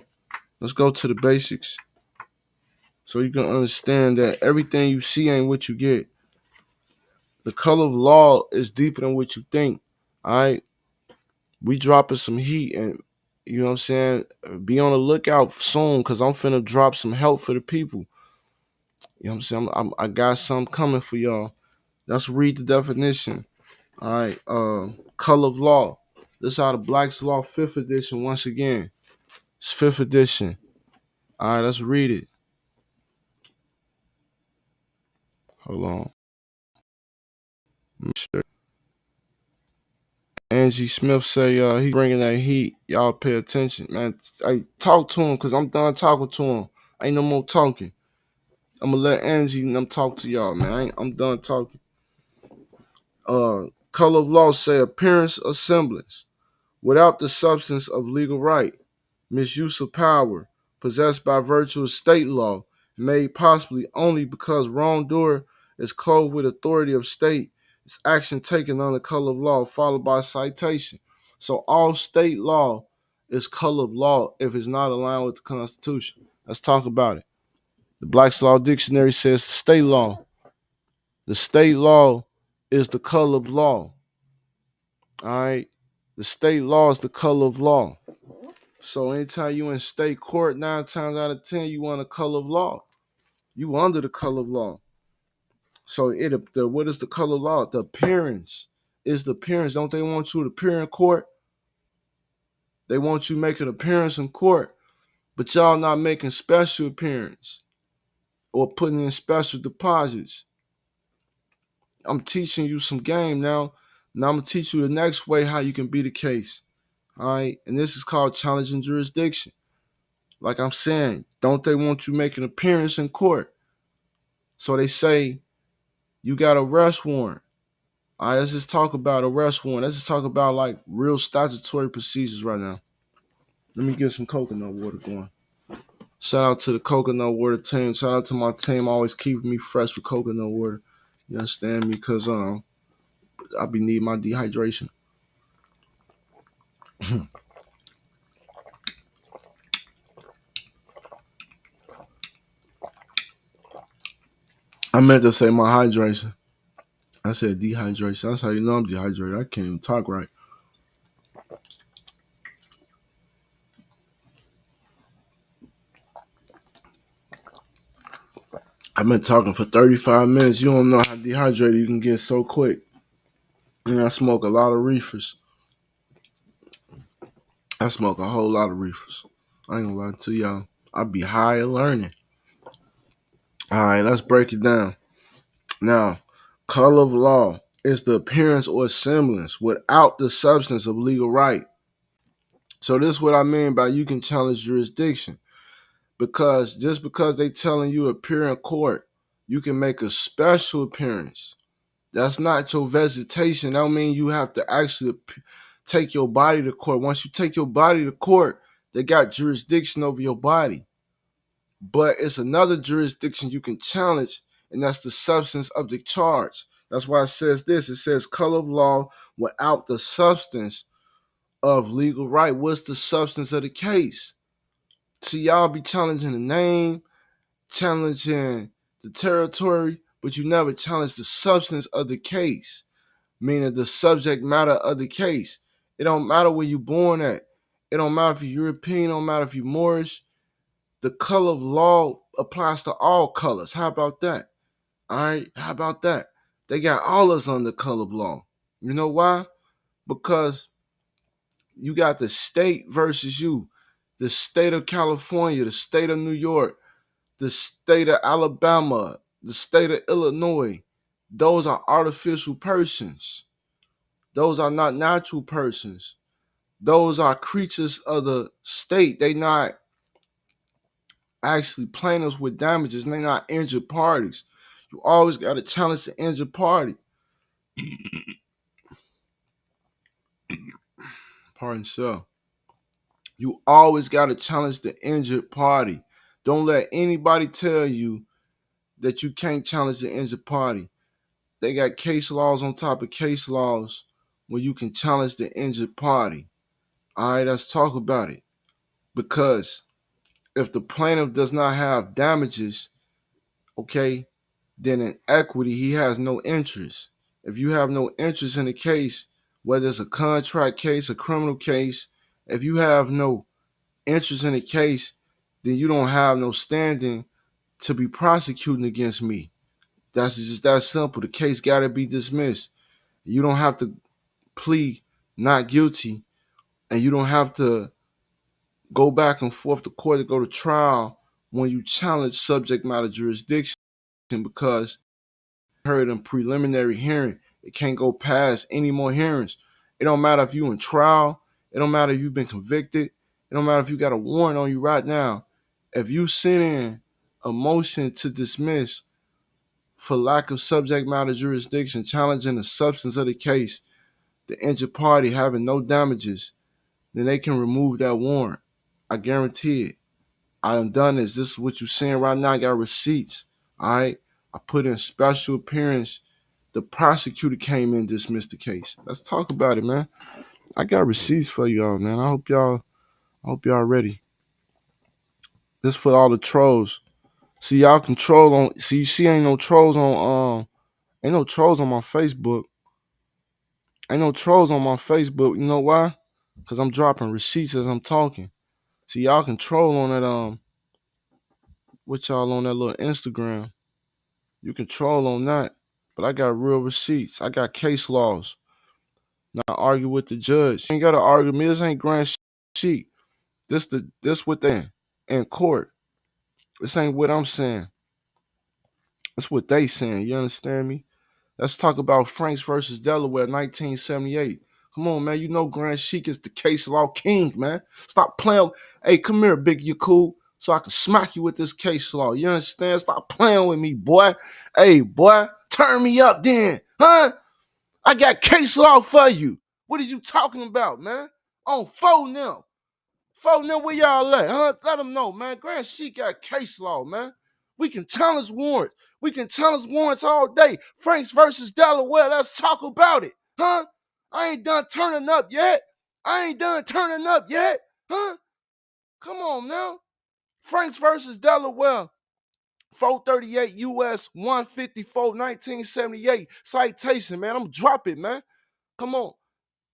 Let's go to the basics. So you can understand that everything you see ain't what you get. The color of law is deeper than what you think. All right? We dropping some heat, and you know what I'm saying? Be on the lookout soon, because I'm finna drop some help for the people. You know what I'm saying? I got something coming for y'all. Let's read the definition. All right. Color of law. This is out of Black's Law 5th edition once again. It's 5th edition. All right, let's read it. Hold on. Sure. Angie Smith say he's bringing that heat. Y'all pay attention, man. I talk to him because I'm done talking to him. Ain't no more talking. I'm gonna let Angie and them talk to y'all, man. I'm done talking. Color of law say appearance or semblance, without the substance of legal right, misuse of power, possessed by virtue of state law, made possibly only because wrongdoer is clothed with authority of state, is action taken under color of law, followed by citation. So all state law is color of law if it's not aligned with the Constitution. Let's talk about it. The Black's Law Dictionary says state law. The state law is the color of law. All right. The state law is the color of law. So anytime you in state court, 9 times out of 10, you on the color of law. You under the color of law. So what is the color of law? The appearance is the appearance. Don't they want you to appear in court? They want you to make an appearance in court, but y'all not making special appearance or putting in special deposits. I'm teaching you some game now. Now I'm gonna teach you the next way how you can be the case. All right, and this is called challenging jurisdiction. Like I'm saying, don't they want you make an appearance in court? So they say you got a arrest warrant. All right, let's just talk about arrest warrant. Let's just talk about like real statutory procedures right now. Let me get some coconut water going. Shout out to the coconut water team. Shout out to my team always keeping me fresh with coconut water. You understand me? Because I be needing my dehydration. I meant to say my hydration. I said dehydration. That's how you know I'm dehydrated. I can't even talk right. I've been talking for 35 minutes. You don't know how dehydrated you can get so quick. And I smoke a lot of reefers. I smoke a whole lot of reefers. I ain't gonna lie to y'all. I be high and learning. All right, let's break it down. Now, color of law is the appearance or semblance without the substance of legal right. So this is what I mean by you can challenge jurisdiction. Because just because they telling you appear in court, you can make a special appearance. That's not your visitation. That don't mean you have to actually take your body to court. Once you take your body to court, they got jurisdiction over your body. But it's another jurisdiction you can challenge, and that's the substance of the charge. That's why it says this. It says color of law without the substance of legal right. What's the substance of the case? See, y'all be challenging the name, challenging the territory, but you never challenge the substance of the case, meaning the subject matter of the case. It don't matter where you're born at. It don't matter if you're European, it don't matter if you're Moorish. The color of law applies to all colors. How about that? All right, how about that? They got all us on the color of law. You know why? Because you got the state versus you. The state of California, the state of New York, the state of Alabama, the state of Illinois. Those are artificial persons. Those are not natural persons. Those are creatures of the state. They not actually plaintiffs with damages, and they not injured parties. You always got to challenge the injured party. Pardon, sir. You always got to challenge the injured party. Don't let anybody tell you that you can't challenge the injured party. They got case laws on top of case laws where you can challenge the injured party. All right, let's talk about it. Because if the plaintiff does not have damages, okay, then in equity, he has no interest. If you have no interest in the case, whether it's a contract case, a criminal case, if you have no interest in the case, then you don't have no standing to be prosecuting against me. That's just that simple. The case got to be dismissed. You don't have to plead not guilty, and you don't have to go back and forth to court to go to trial when you challenge subject matter jurisdiction, because heard in preliminary hearing, it can't go past any more hearings. It don't matter if you in trial. It don't matter if you've been convicted. It don't matter if you got a warrant on you right now. If you sit in a motion to dismiss for lack of subject matter jurisdiction, challenging the substance of the case, the injured party having no damages, then they can remove that warrant. I guarantee it. I done done this. This is what you're seeing right now. I got receipts. All right. I put in special appearance. The prosecutor came in and dismissed the case. Let's talk about it, man. I got receipts for y'all, man. I hope y'all ready. This for all the trolls. See y'all control on. See you see ain't no trolls on ain't no trolls on my Facebook. Ain't no trolls on my Facebook. You know why? Cause I'm dropping receipts as I'm talking. See y'all control on that with y'all on that little Instagram. You control on that. But I got real receipts. I got case laws. Not argue with the judge. You ain't gotta argue with me. This ain't grand sheet. This what they in court. This ain't what I'm saying. That's what they saying. You understand me? Let's talk about Franks versus Delaware, 1978. Come on, man. You know Grand Sheik is the case law king, man. Stop playing. Hey, come here, Big Yakub, so I can smack you with this case law. You understand? Stop playing with me, boy. Hey, boy, turn me up then. Huh? I got case law for you. What are you talking about, man? On phone now. Phone now, where y'all at? Huh? Let them know, man. Grand Sheik got case law, man. We can challenge warrants. We can challenge warrants all day. Franks versus Delaware. Let's talk about it. Huh? I ain't done turning up yet. Huh? Come on now. Franks versus Delaware. 438 US 154 1978. Citation, man. I'm drop it, man. Come on.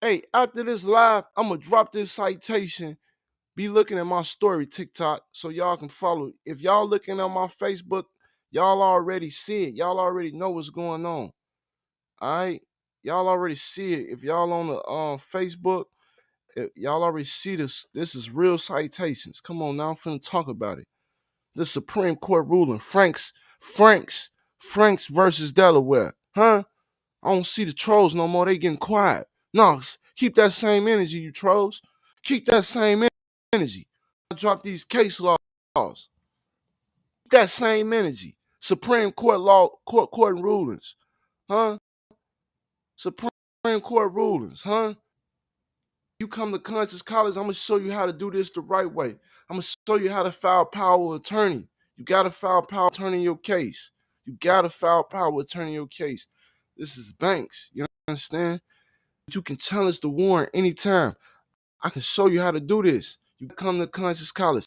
Hey, after this live, I'm going to drop this citation. Be looking at my story TikTok so y'all can follow. If y'all looking at my Facebook, y'all already see it. Y'all already know what's going on. All right, y'all already see it. If y'all on the Facebook, y'all already see this. This is real citations. Come on now, I'm finna talk about it. The Supreme Court ruling, Franks versus Delaware. Huh? I don't see the trolls no more. They getting quiet. No, keep that same energy, you trolls. Keep that same energy. I drop these case laws. Keep that same energy. Supreme Court court rulings. Huh? Supreme Court rulings, huh? You come to Conscious College, I'm gonna show you how to do this the right way. I'm gonna show you how to file power of attorney. You gotta file power of attorney in your case. You gotta file power of attorney in your case. This is banks. You understand? You can challenge the warrant anytime. I can show you how to do this. You come to Conscious College.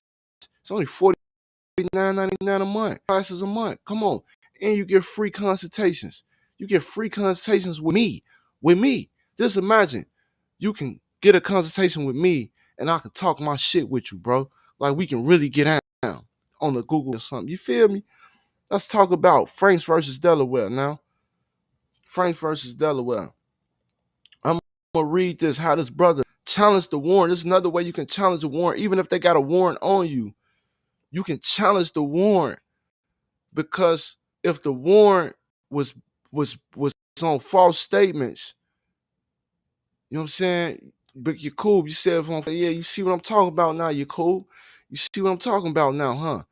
It's only $49.99 a month. Classes a month. Come on. And you get free consultations. You get free consultations with me. With me. Just imagine you can get a consultation with me and I can talk my shit with you, bro. Like we can really get down on the Google or something. You feel me? Let's talk about Franks versus Delaware now. Franks versus Delaware. I'm gonna read this, how this brother challenged the warrant. This is another way you can challenge the warrant. Even if they got a warrant on you, you can challenge the warrant. Because if the warrant was on false statements, you know what I'm saying? But Yakub, you said, yeah, you see what I'm talking about now, Yakub? You see what I'm talking about now, huh?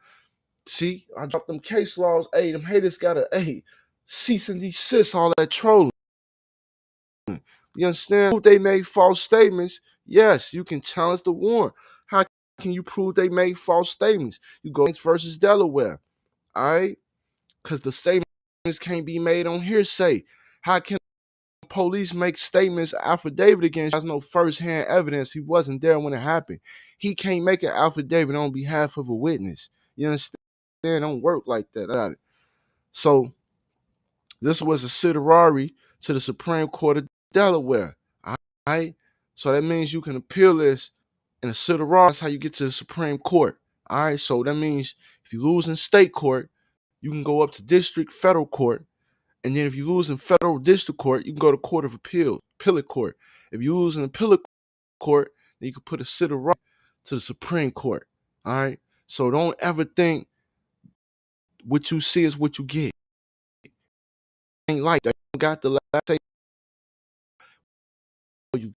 See, I dropped them case laws. Hey, them haters gotta, cease and desist all that trolling. You understand? If they made false statements, yes, you can challenge the warrant. How can you prove they made false statements? You go versus Delaware, all right? Because the statements can't be made on hearsay. How can police make statements, affidavit against you? There's no first-hand evidence. He wasn't there when it happened. He can't make an affidavit on behalf of a witness. You understand? It don't work like that. So this was a certiorari to the Supreme Court of Delaware. All right. So that means you can appeal this in a certiorari. That's how you get to the Supreme Court. All right. So that means if you lose in state court, you can go up to district federal court. And then if you lose in federal district court, you can go to court of appeal, appellate court. If you lose in appellate court, then you can put a certiorari to the Supreme Court. All right. So don't ever think what you see is what you get. Ain't like that. You got the last say. You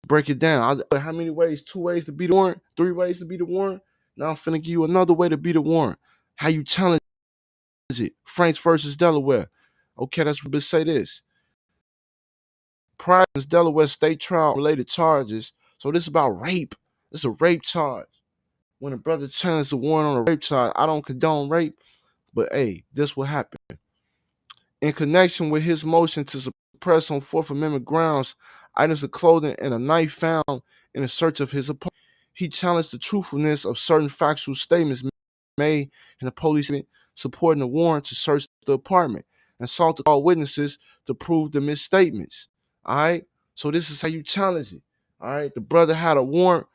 break it down. How many ways? 2 ways to beat the warrant? 3 ways to beat the warrant? Now I'm finna give you another way to beat a warrant. How you challenge it. Franks versus Delaware. Okay, that's what say this. Prior to this Delaware state trial related charges. So this is about rape. This is a rape charge. When a brother challenges a warrant on a rape charge, I don't condone rape, but hey, this will happen. In connection with his motion to suppress on Fourth Amendment grounds items of clothing and a knife found in a search of his apartment, he challenged the truthfulness of certain factual statements made in the police supporting the warrant to search the apartment and sought to call witnesses to prove the misstatements. All right, so this is how you challenge it. All right, the brother had a warrant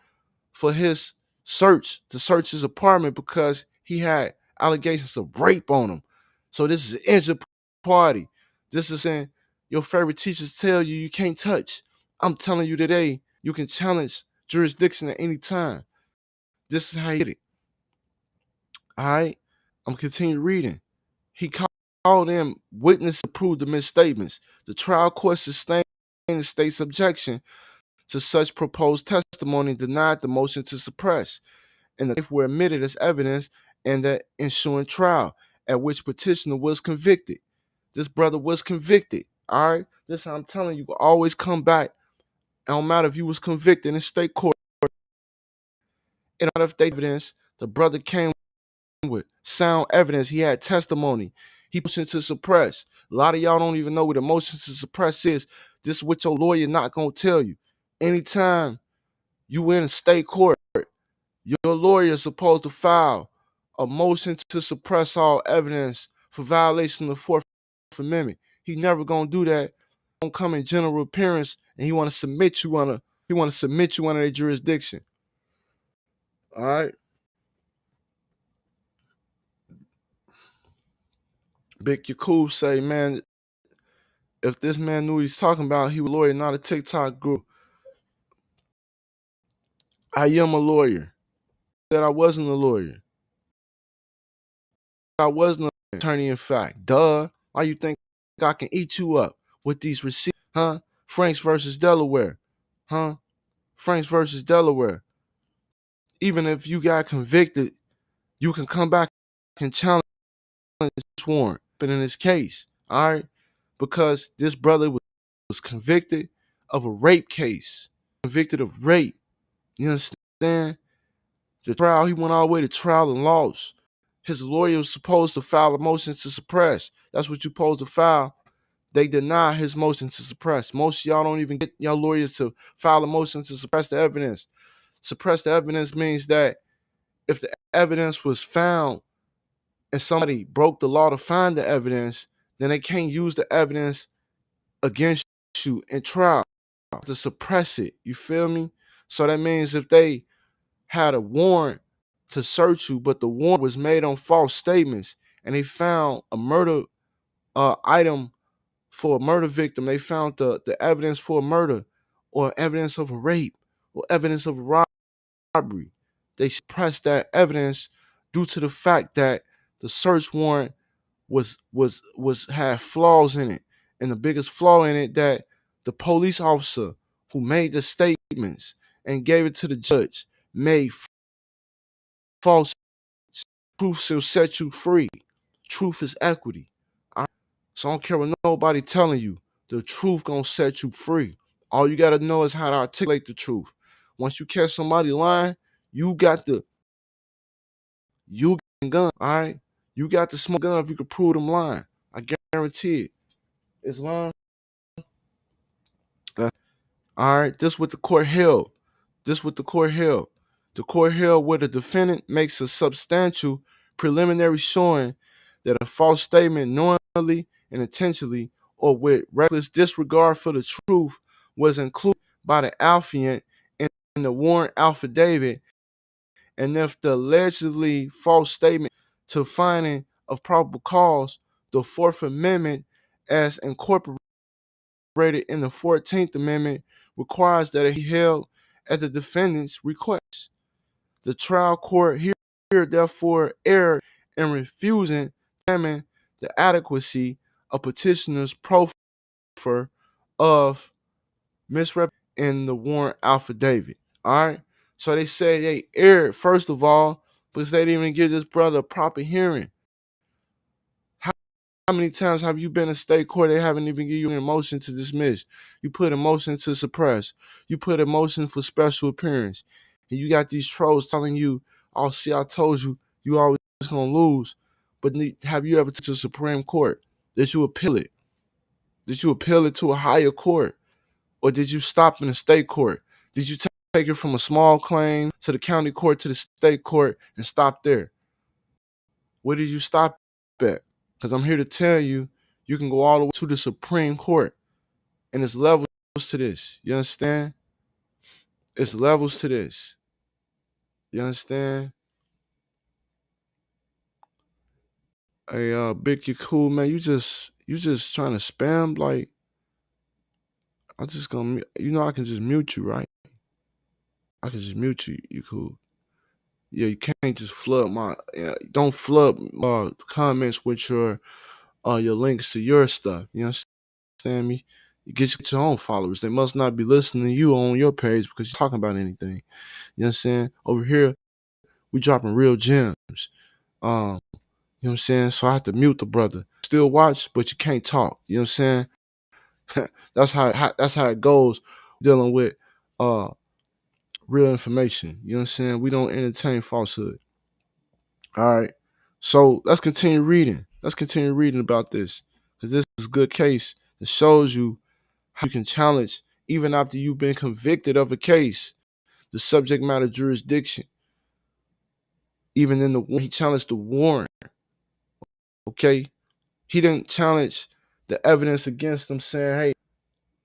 for his to search his apartment because he had allegations of rape on him. So this is an injured party. This is saying your favorite teachers tell you can't touch. I'm telling you today, you can challenge jurisdiction at any time. This is how you get it. All right, I'm continue reading. He called in witnesses to prove the misstatements. The trial court sustained the state's objection to such proposed testimony and denied the motion to suppress, and the were admitted as evidence in the ensuing trial, at which petitioner was convicted. This brother was convicted. All right, this how I'm telling you. Always come back. It don't matter if you was convicted in state court. And out of evidence, the brother came with sound evidence. He had testimony. He motioned to suppress. A lot of y'all don't even know what a motion to suppress is. This is what your lawyer not gonna tell you. Anytime you in a state court, your lawyer is supposed to file a motion to suppress all evidence for violation of the Fourth Amendment. He never gonna do that. He don't come in general appearance and he want to submit you under their jurisdiction. All right. Big Yakub say, man, if this man knew he's talking about, he was a lawyer, not a TikTok group. I am a lawyer. That I wasn't a lawyer. I wasn't an attorney, in fact. Duh. Why you think I can eat you up with these receipts? Huh? Franks versus Delaware. Huh? Franks versus Delaware. Even if you got convicted, you can come back and challenge this warrant. But in this case, all right, because this brother was convicted of a rape case, convicted of rape. You understand? The trial, he went all the way to trial and lost. His lawyer was supposed to file a motion to suppress. That's what you're supposed to file. They deny his motion to suppress. Most of y'all don't even get your lawyers to file a motion to suppress the evidence. Suppress the evidence means that if the evidence was found and somebody broke the law to find the evidence, then they can't use the evidence against you in trial to suppress it. You feel me? So that means if they had a warrant to search you, but the warrant was made on false statements, and they found a murder item for a murder victim, they found the evidence for a murder or evidence of a rape or evidence of a robbery. They suppressed that evidence due to the fact that the search warrant was had flaws in it. And the biggest flaw in it, that the police officer who made the statements and gave it to the judge made false. Truth shall set you free. Truth is equity. So I don't care what nobody telling you. The truth gonna set you free. All you gotta know is how to articulate the truth. Once you catch somebody lying, you got the gun. All right, you got the smoke gun if you can prove them lying. I guarantee it. It's lying. All right, this what the court held. The court held where the defendant makes a substantial preliminary showing that a false statement knowingly and intentionally or with reckless disregard for the truth was included by the affiant in the warrant affidavit, and if the allegedly false statement to finding of probable cause, the Fourth Amendment as incorporated in the 14th Amendment requires that it be held at the defendant's request. The trial court here therefore erred in refusing to examine the adequacy of petitioner's proffer of misrepresentation in the warrant affidavit. All right. So they say they erred, first of all, because they didn't even give this brother a proper hearing. How many times have you been in state court? They haven't even given you a motion to dismiss. You put a motion to suppress. You put a motion for special appearance. And you got these trolls telling you, oh, see, I told you, you always going to lose. But have you ever to the Supreme Court? Did you appeal it? Did you appeal it to a higher court? Or did you stop in the state court? Did you take it from a small claim to the county court to the state court and stop there? Where did you stop at? Because I'm here to tell you, you can go all the way to the Supreme Court. And there's levels to this. You understand? It's levels to this. You understand? Hey, Big, you cool, man. You just trying to spam? Like, I just gonna, I can just mute you, right? I can just mute you. You cool. Yeah, you can't just flood don't flood comments with your links to your stuff. You understand me? You get your own followers. They must not be listening to you on your page because you're talking about anything. You know what I'm saying? Over here, we dropping real gems. You know what I'm saying? So I have to mute the brother. Still watch, but you can't talk. You know what I'm saying? That's how it goes dealing with real information. You know what I'm saying? We don't entertain falsehood. All right. So let's continue reading. Let's continue reading about this. Because this is a good case that shows you how you can challenge, even after you've been convicted of a case, the subject matter jurisdiction. Even in he challenged the warrant. Okay? He didn't challenge the evidence against him saying, hey,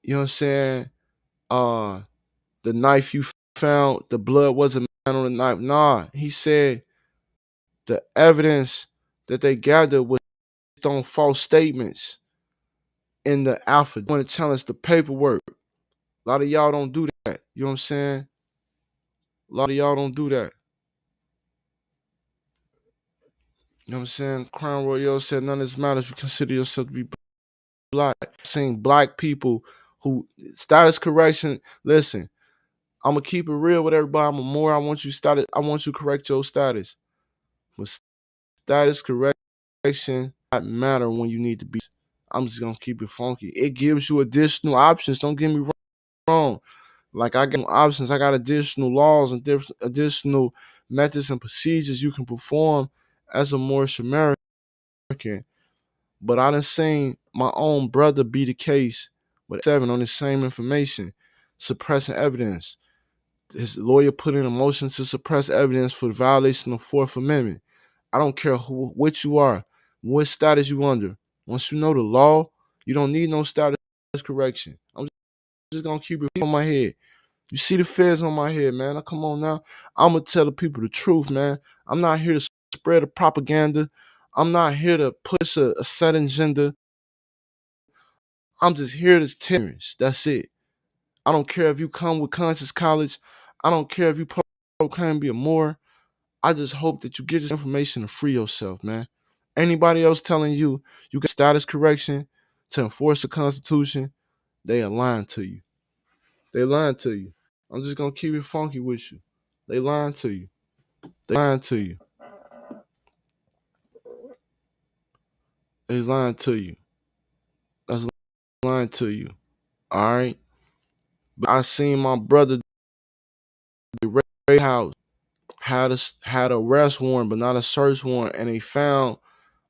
you know what I'm saying? The knife you found, the blood wasn't on the knife. Nah, he said the evidence that they gathered was based on false statements in the alpha. You want to challenge the paperwork. A lot of y'all don't do that. You know what I'm saying? A lot of y'all don't do that. You know what I'm saying? Crown Royale said none of this matters if you consider yourself to be black. Seeing black people who status correction. Listen, I'm gonna keep it real with everybody. I'm a moor. I want you to correct your status. But status correction not matter when you need to be. I'm just gonna keep it funky. It gives you additional options. Don't get me wrong. Like I got options. I got additional laws and additional methods and procedures you can perform as a Moorish American. But I done seen my own brother be the case with 7 on the same information, suppressing evidence. His lawyer put in a motion to suppress evidence for the violation of 4th Amendment. I don't care what you are, what status you under. Once you know the law, you don't need no status correction. I'm just gonna keep it on my head. You see the feds on my head, man. Now, come on now. I'm gonna tell the people the truth, man. I'm not here to spread a propaganda. I'm not here to push a set agenda. I'm just here to tell you. That's it. I don't care if you come with Conscious College. I don't care if you proclaim to be a Moor. I just hope that you get this information to free yourself, man. Anybody else telling you you got status correction to enforce the Constitution, they are lying to you. They lying to you. I'm just gonna keep it funky with you. They lying to you. They lying to you. They lying to you. That's lying to you. All right. But I seen my brother the Ray House had a arrest warrant, but not a search warrant, and they found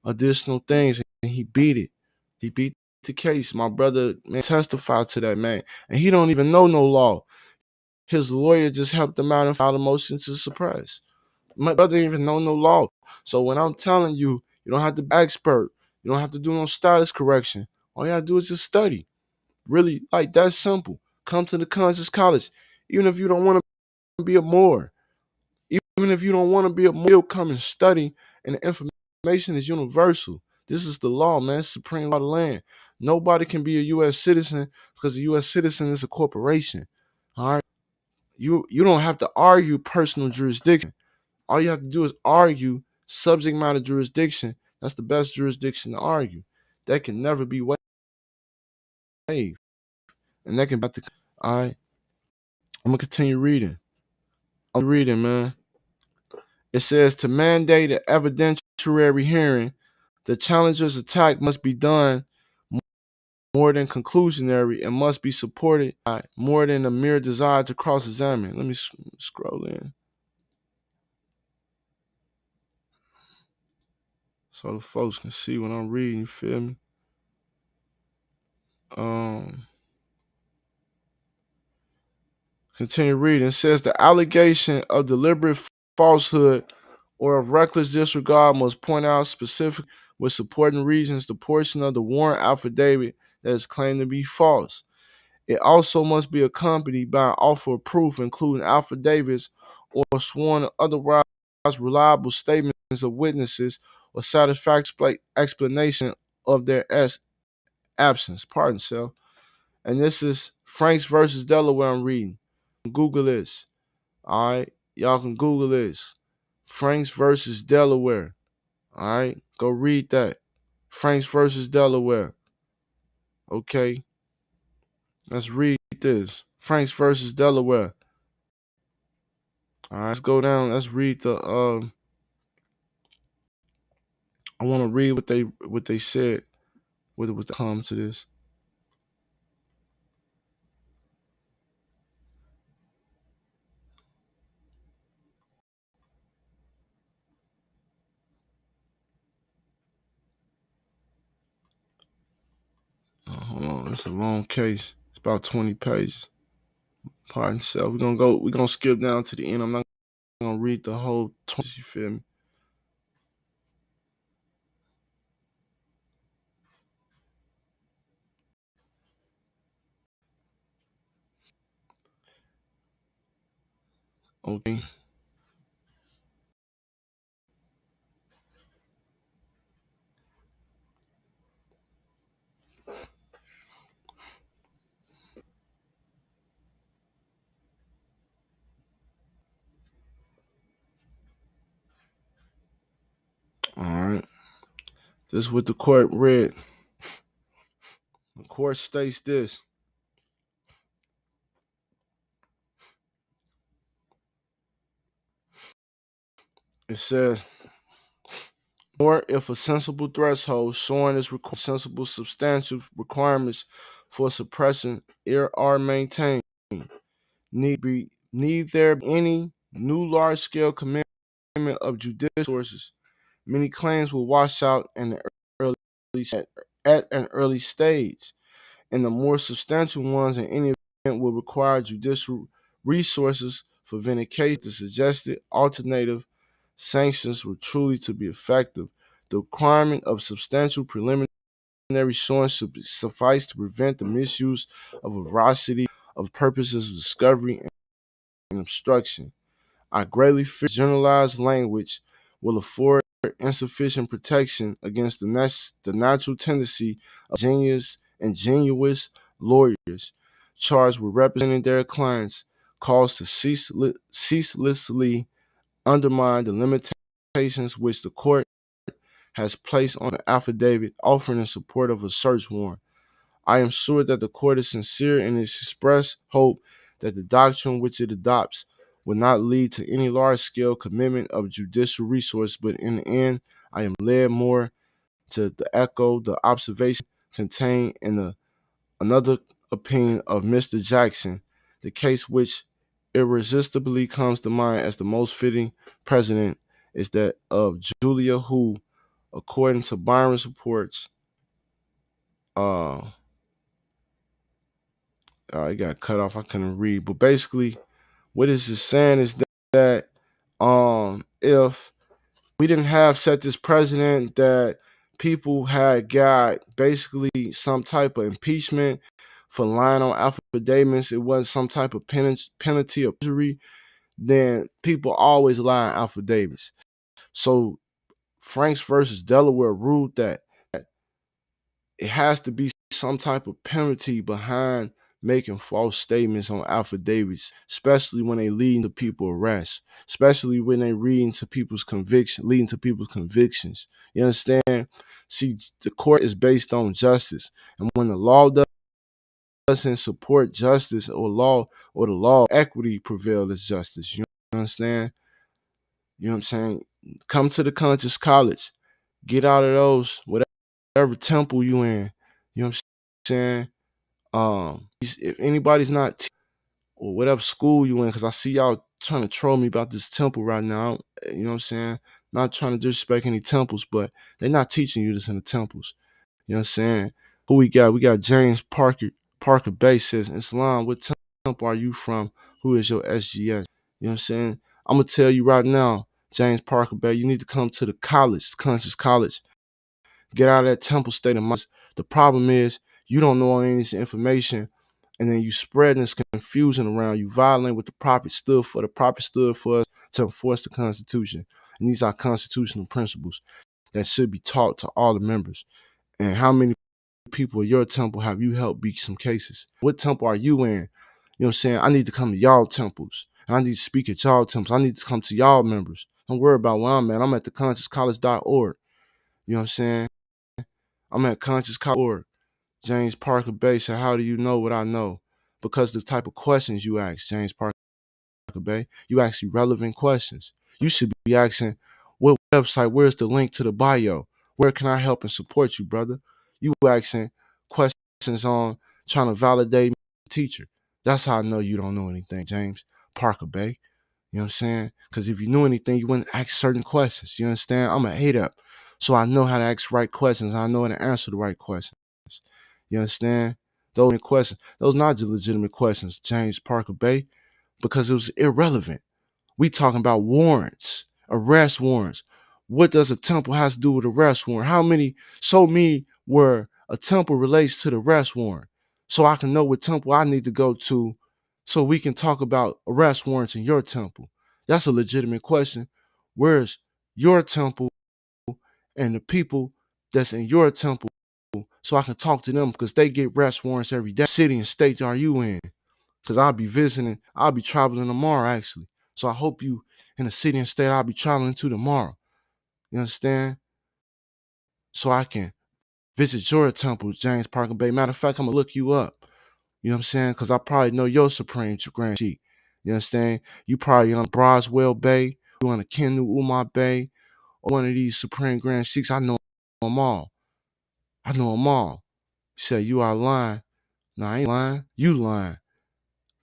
additional things, and he beat it. He beat the case. My brother, man, testified to that, man, and he don't even know no law. His lawyer just helped him out and filed a motion to suppress. My brother didn't even know no law. So when I'm telling you, you don't have to be expert. You don't have to do no status correction. All you have to do is just study. Really, like that's simple. Come to the Conscious College. Even if you don't want to be a Moor, even if you don't want to be a Moor, come and study. And the information is universal. This is the law, man. It's supreme law of the land. Nobody can be a U.S. citizen because a U.S. citizen is a corporation. All right. You don't have to argue personal jurisdiction. All you have to do is argue subject matter jurisdiction. That's the best jurisdiction to argue. That can never be waived. And that can be all right. I'm gonna continue reading. I'm reading, man. It says to mandate an evidentiary hearing, the challenger's attack must be done more than conclusionary and must be supported by more than a mere desire to cross-examine. Let me scroll in so the folks can see what I'm reading. You feel me? Continue reading. It says the allegation of deliberate falsehood or of reckless disregard must point out specific with supporting reasons the portion of the warrant affidavit that is claimed to be false. It also must be accompanied by an offer of proof, including affidavits or sworn or otherwise reliable statements of witnesses or satisfactory explanation of their absence. Pardon, self. And this is Franks versus Delaware. I'm reading. Google this. All right, y'all can Google this. Franks versus Delaware. All right, go read that. Franks versus Delaware. Okay, let's read this. Franks versus Delaware. All right, let's go down. Let's read the. I want to read what they said. What was the come to this? Hold on, it's a long case. It's about 20 pages. Pardon self. We're gonna skip down to the end. I'm not gonna read the whole 20. You feel me? Okay. All right. This is what the court read. The court states this. It says, or if a sensible threshold showing its sensible substantial requirements for suppression are maintained, need there be any new large-scale commitment of judicial sources. Many claims will wash out at an early stage, and the more substantial ones in any event will require judicial resources for vindication. The suggested alternative sanctions were truly to be effective. The requirement of substantial preliminary showing should suffice to prevent the misuse of a variety of purposes of discovery and obstruction. I greatly fear generalized language will afford insufficient protection against the natural tendency of ingenuous lawyers charged with representing their clients caused to ceaselessly undermine the limitations which the court has placed on an affidavit offering in support of a search warrant. I am sure that the court is sincere in its expressed hope that the doctrine which it adopts will not lead to any large-scale commitment of judicial resource, but in the end, I am led more to echo the observation contained in another opinion of Mr. Jackson, the case which irresistibly comes to mind as the most fitting precedent is that of Julia, who, according to Byron's reports, it got cut off. I couldn't read, but basically, what this is saying is that if we didn't have set this precedent that people had got basically some type of impeachment for lying on affidavits, it was some type of penalty or perjury, then people always lie on affidavits. So Franks versus Delaware ruled that it has to be some type of penalty behind making false statements on affidavits, especially when they lead to people arrest, especially when they leading to people's convictions. You understand? See, the court is based on justice, and when the law doesn't support justice or the law equity prevail as justice. You understand? You know what I'm saying? Come to the conscious college. Get out of those whatever temple you in. You know what I'm saying? If anybody's not or whatever school you in, because I see y'all trying to troll me about this temple right now. You know what I'm saying? Not trying to disrespect any temples, but they're not teaching you this in the temples. You know what I'm saying? Who we got? We got James Parker Bay says, Islam, what temple are you from? Who is your SGS? You know what I'm saying? I'm gonna tell you right now, James Parker Bay, you need to come to the college, conscious college. Get out of that temple state of mind. The problem is you don't know any of this information, and then you spreading this confusion around. You violating what the prophet stood for. The prophet stood for us to enforce the Constitution. And these are constitutional principles that should be taught to all the members. And how many people in your temple have you helped beat some cases? What temple are you in? You know what I'm saying? I need to come to y'all temples. And I need to speak at y'all temples. I need to come to y'all members. Don't worry about where I'm at. I'm at theconsciouscollege.org. You know what I'm saying? I'm at consciouscollege.org. James Parker Bay said, how do you know what I know? Because the type of questions you ask, James Parker Bay, you ask relevant questions. You should be asking, what website, where's the link to the bio? Where can I help and support you, brother? You asking questions on trying to validate the teacher. That's how I know you don't know anything, James Parker Bay. You know what I'm saying? Because if you knew anything, you wouldn't ask certain questions. You understand? I'm a hate up. So I know how to ask right questions. I know how to answer the right questions. You understand? Those questions, those not legitimate questions, James Parker Bay, because it was irrelevant. We talking about warrants, arrest warrants. What does a temple have to do with arrest warrant? How many show me where a temple relates to the arrest warrant so I can know what temple I need to go to so we can talk about arrest warrants in your temple? That's a legitimate question. Where's your temple and the people that's in your temple so I can talk to them because they get arrest warrants every day? What city and state are you in? Because I'll be visiting, I'll be traveling tomorrow actually. So I hope you in the city and state I'll be traveling to tomorrow. You understand? So I can visit your temple, James Parker Bay. Matter of fact, I'm gonna look you up. You know what I'm saying? Because I probably know your Supreme Grand Chief. You understand? You probably on Broswell Bay, you on the Kenu Umar Bay, or one of these Supreme Grand Chiefs. I know them all. I know them all. You say you are lying. No, I ain't lying. You lying.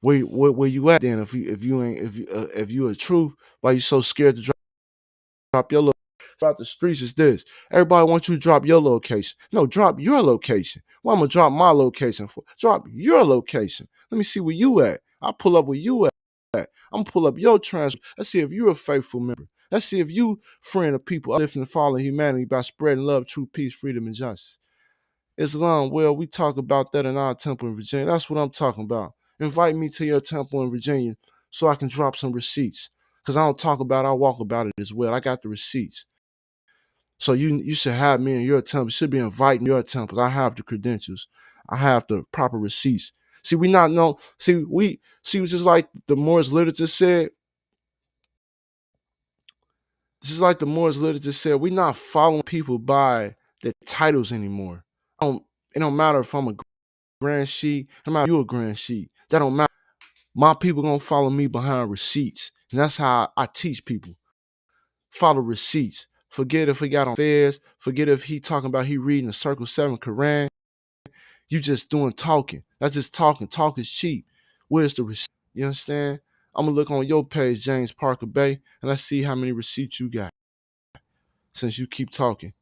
Where you at then? If you a truth, why you so scared to drop your location? About the streets is this. Everybody wants you to drop your location. No, drop your location. Well, I'm gonna drop my location for. Drop your location. Let me see where you at. I'll pull up where you at. I'm gonna pull up your transcript. Let's see if you're a faithful member. Let's see if you friend of people uplifting and following humanity by spreading love, truth, peace, freedom, and justice. Islam, well, we talk about that in our temple in Virginia. That's what I'm talking about. Invite me to your temple in Virginia so I can drop some receipts. Because I don't talk about it, I walk about it as well. I got the receipts. So you should have me in your temple. You should be inviting your temples. I have the credentials. I have the proper receipts. See, we not know. It's just like the Moorish literature said. Just like the Moorish literature said, we not following people by their titles anymore. It don't matter if I'm a grand sheet, no matter if you a grand sheet. That don't matter. My people gonna follow me behind receipts. And that's how I teach people. Follow receipts. Forget if he got on fairs. Forget if he talking about he reading the Circle 7 Quran. You just doing talking. That's just talking. Talk is cheap. Where's the receipt? You understand? I'm gonna look on your page, James Parker Bay, and let's see how many receipts you got. Since you keep talking.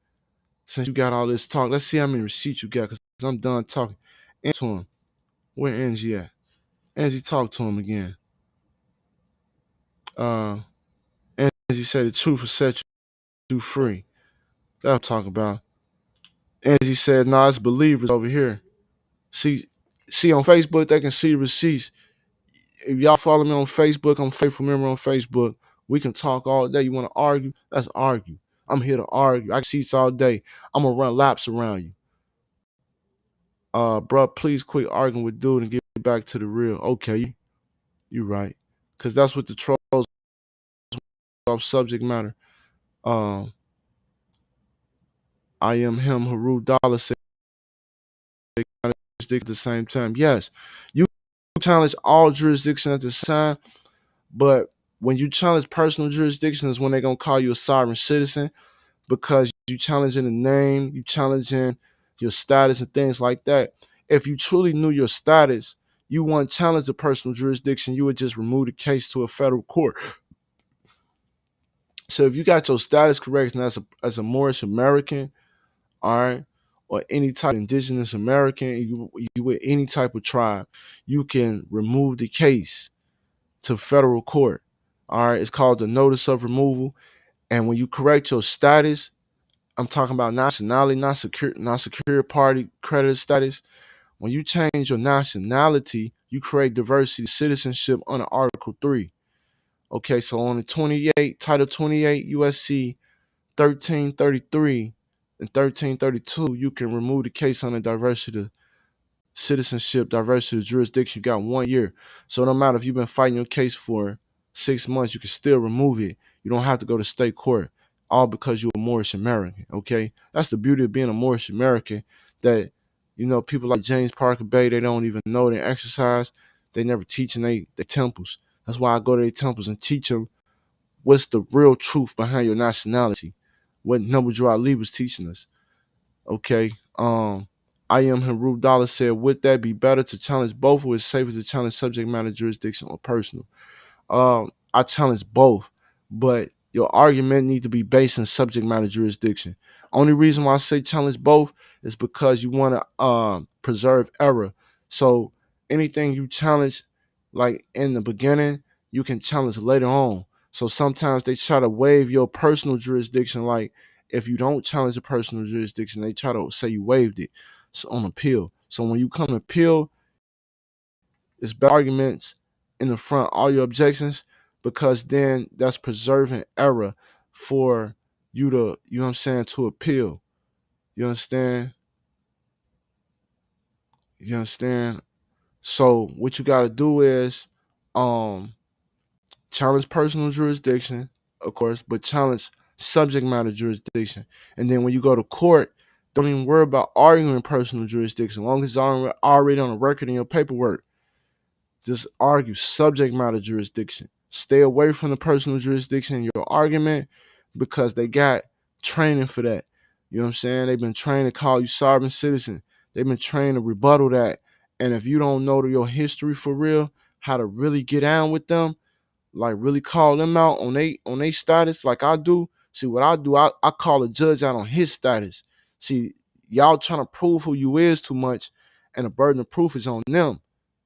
Since you got all this talk, let's see how many receipts you got, because I'm done talking. And to him. Where Angie at? Angie, talk to him again. Angie said the truth will set you free. That'll talk about. Angie said, nah, it's believers over here. See on Facebook, they can see receipts. If y'all follow me on Facebook, I'm Faithful Member on Facebook. We can talk all day. You want to argue? Let's argue. I'm here to argue. I can seats all day. I'm gonna run laps around you. Bro, please quit arguing with dude and get back to the real. Okay, you right. Cause that's what the trolls off subject matter. I am him, Haru Dollar said at the same time. Yes, you challenge all jurisdictions at the same time, but When you challenge personal jurisdiction is when they're gonna call you a sovereign citizen, because you challenging the name, you challenging your status and things like that. If you truly knew your status, you wouldn't challenge the personal jurisdiction. You would just remove the case to a federal court. So if you got your status correct and as a Moorish American, all right, or any type of indigenous American, you with any type of tribe, you can remove the case to federal court. All right, it's called the notice of removal. And when you correct your status, I'm talking about nationality, not secure party creditor status. When you change your nationality, you create diversity citizenship under Article 3. Okay, so on the Title 28 USC 1333 and 1332, you can remove the case under diversity citizenship, diversity jurisdiction. You got 1 year. So no matter if you've been fighting your case for 6 months, you can still remove it. You don't have to go to state court, all because you're a Moorish American. Okay, that's the beauty of being a Moorish American. That people like James Parker Bay, they don't even know they exercise. They never teach in they temples. That's why I go to their temples and teach them what's the real truth behind your nationality. What Noble Ali was teaching us. Okay. I am Haru Dollar said, would that be better to challenge both, or is it safer to challenge subject matter jurisdiction or personal? I challenge both, but your argument need to be based in subject matter jurisdiction. Only reason why I say challenge both is because you want to preserve error. So anything you challenge, like in the beginning, you can challenge later on. So sometimes they try to waive your personal jurisdiction. Like if you don't challenge the personal jurisdiction, they try to say you waived it on appeal. So when you come to appeal, it's better arguments in the front, all your objections, because then that's preserving error for you to, to appeal. You understand? You understand? So what you gotta do is challenge personal jurisdiction, of course, but challenge subject matter jurisdiction. And then when you go to court, don't even worry about arguing personal jurisdiction, as long as it's already on the record in your paperwork. Just argue subject matter jurisdiction. Stay away from the personal jurisdiction in your argument, because they got training for that. You know what I'm saying? They've been trained to call you sovereign citizen. They've been trained to rebuttal that. And if you don't know your history for real, how to really get down with them, like really call them out on they status, like I do. See what I do, I call a judge out on his status. See, y'all trying to prove who you is too much, and the burden of proof is on them.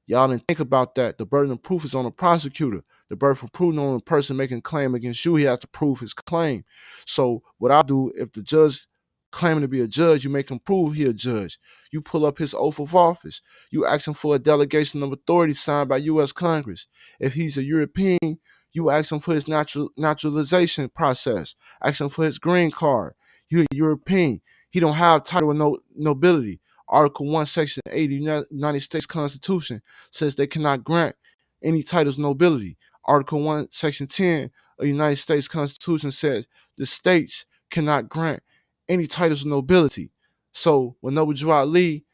Y'all didn't think about that. The burden of proof is on the prosecutor. The burden of proof on the person making a claim against you. He has to prove his claim. So what I do, if the judge claiming to be a judge, you make him prove he a judge. You pull up his oath of office. You ask him for a delegation of authority signed by U.S. Congress. If he's a European, you ask him for his naturalization process. Ask him for his green card. You're a European. He don't have title of nobility. Article 1, Section 80 of the United States Constitution says they cannot grant any titles of nobility. Article 1, Section 10 of the United States Constitution says the states cannot grant any titles of nobility. So when Noble Drew Ali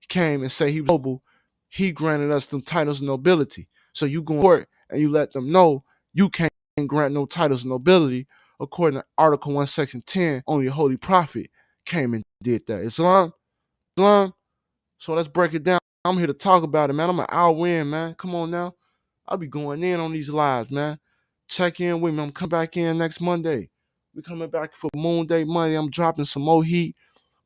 came and said he was noble, he granted us some titles of nobility. So you go to court and you let them know you can't grant no titles of nobility. According to Article 1, Section 10, only a holy prophet came and did that. Islam. So let's break it down. I'm here to talk about it, man. I'm an hour in, man. Come on now. I'll be going in on these lives, man. Check in with me. I'm coming back in next Monday. We're coming back for Moonday Monday. I'm dropping some more heat.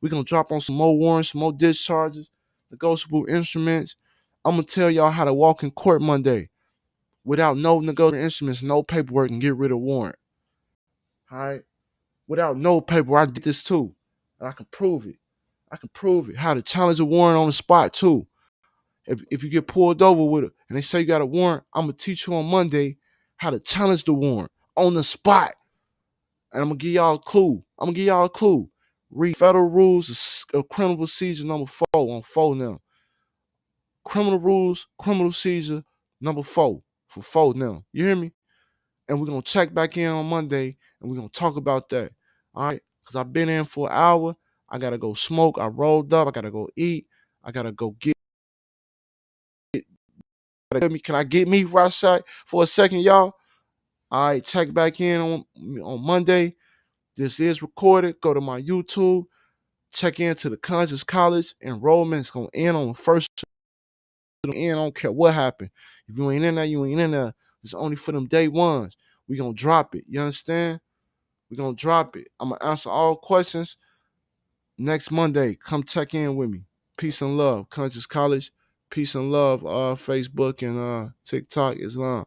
We're going to drop on some more warrants, some more discharges, negotiable instruments. I'm going to tell y'all how to walk in court Monday without no negotiable instruments, no paperwork, and get rid of warrant. All right? Without no paperwork. I did this too. And I can prove it. How to challenge a warrant on the spot too. If you get pulled over with it and they say you got a warrant, I'm going to teach you on Monday how to challenge the warrant on the spot. And I'm going to give y'all a clue. Read Federal Rules of Criminal Procedure number 4 on 4 now. Criminal Rules, Criminal Procedure number 4 for 4 now. You hear me? And we're going to check back in on Monday and we're going to talk about that. All right? Because I've been in for an hour. I got to go smoke. I rolled up. I got to go eat. I got to go get. Can I get me right side for a second, y'all? All right, check back in on Monday. This is recorded. Go to my YouTube. Check into the Conscious College. Enrollment's going to end on the first end. I don't care what happened. If you ain't in there, you ain't in there. It's only for them day ones. We going to drop it. You understand? We going to drop it. I'm going to answer all questions next Monday. Come check in with me. Peace and love. Conscious College. Peace and love. Facebook and TikTok. Islam.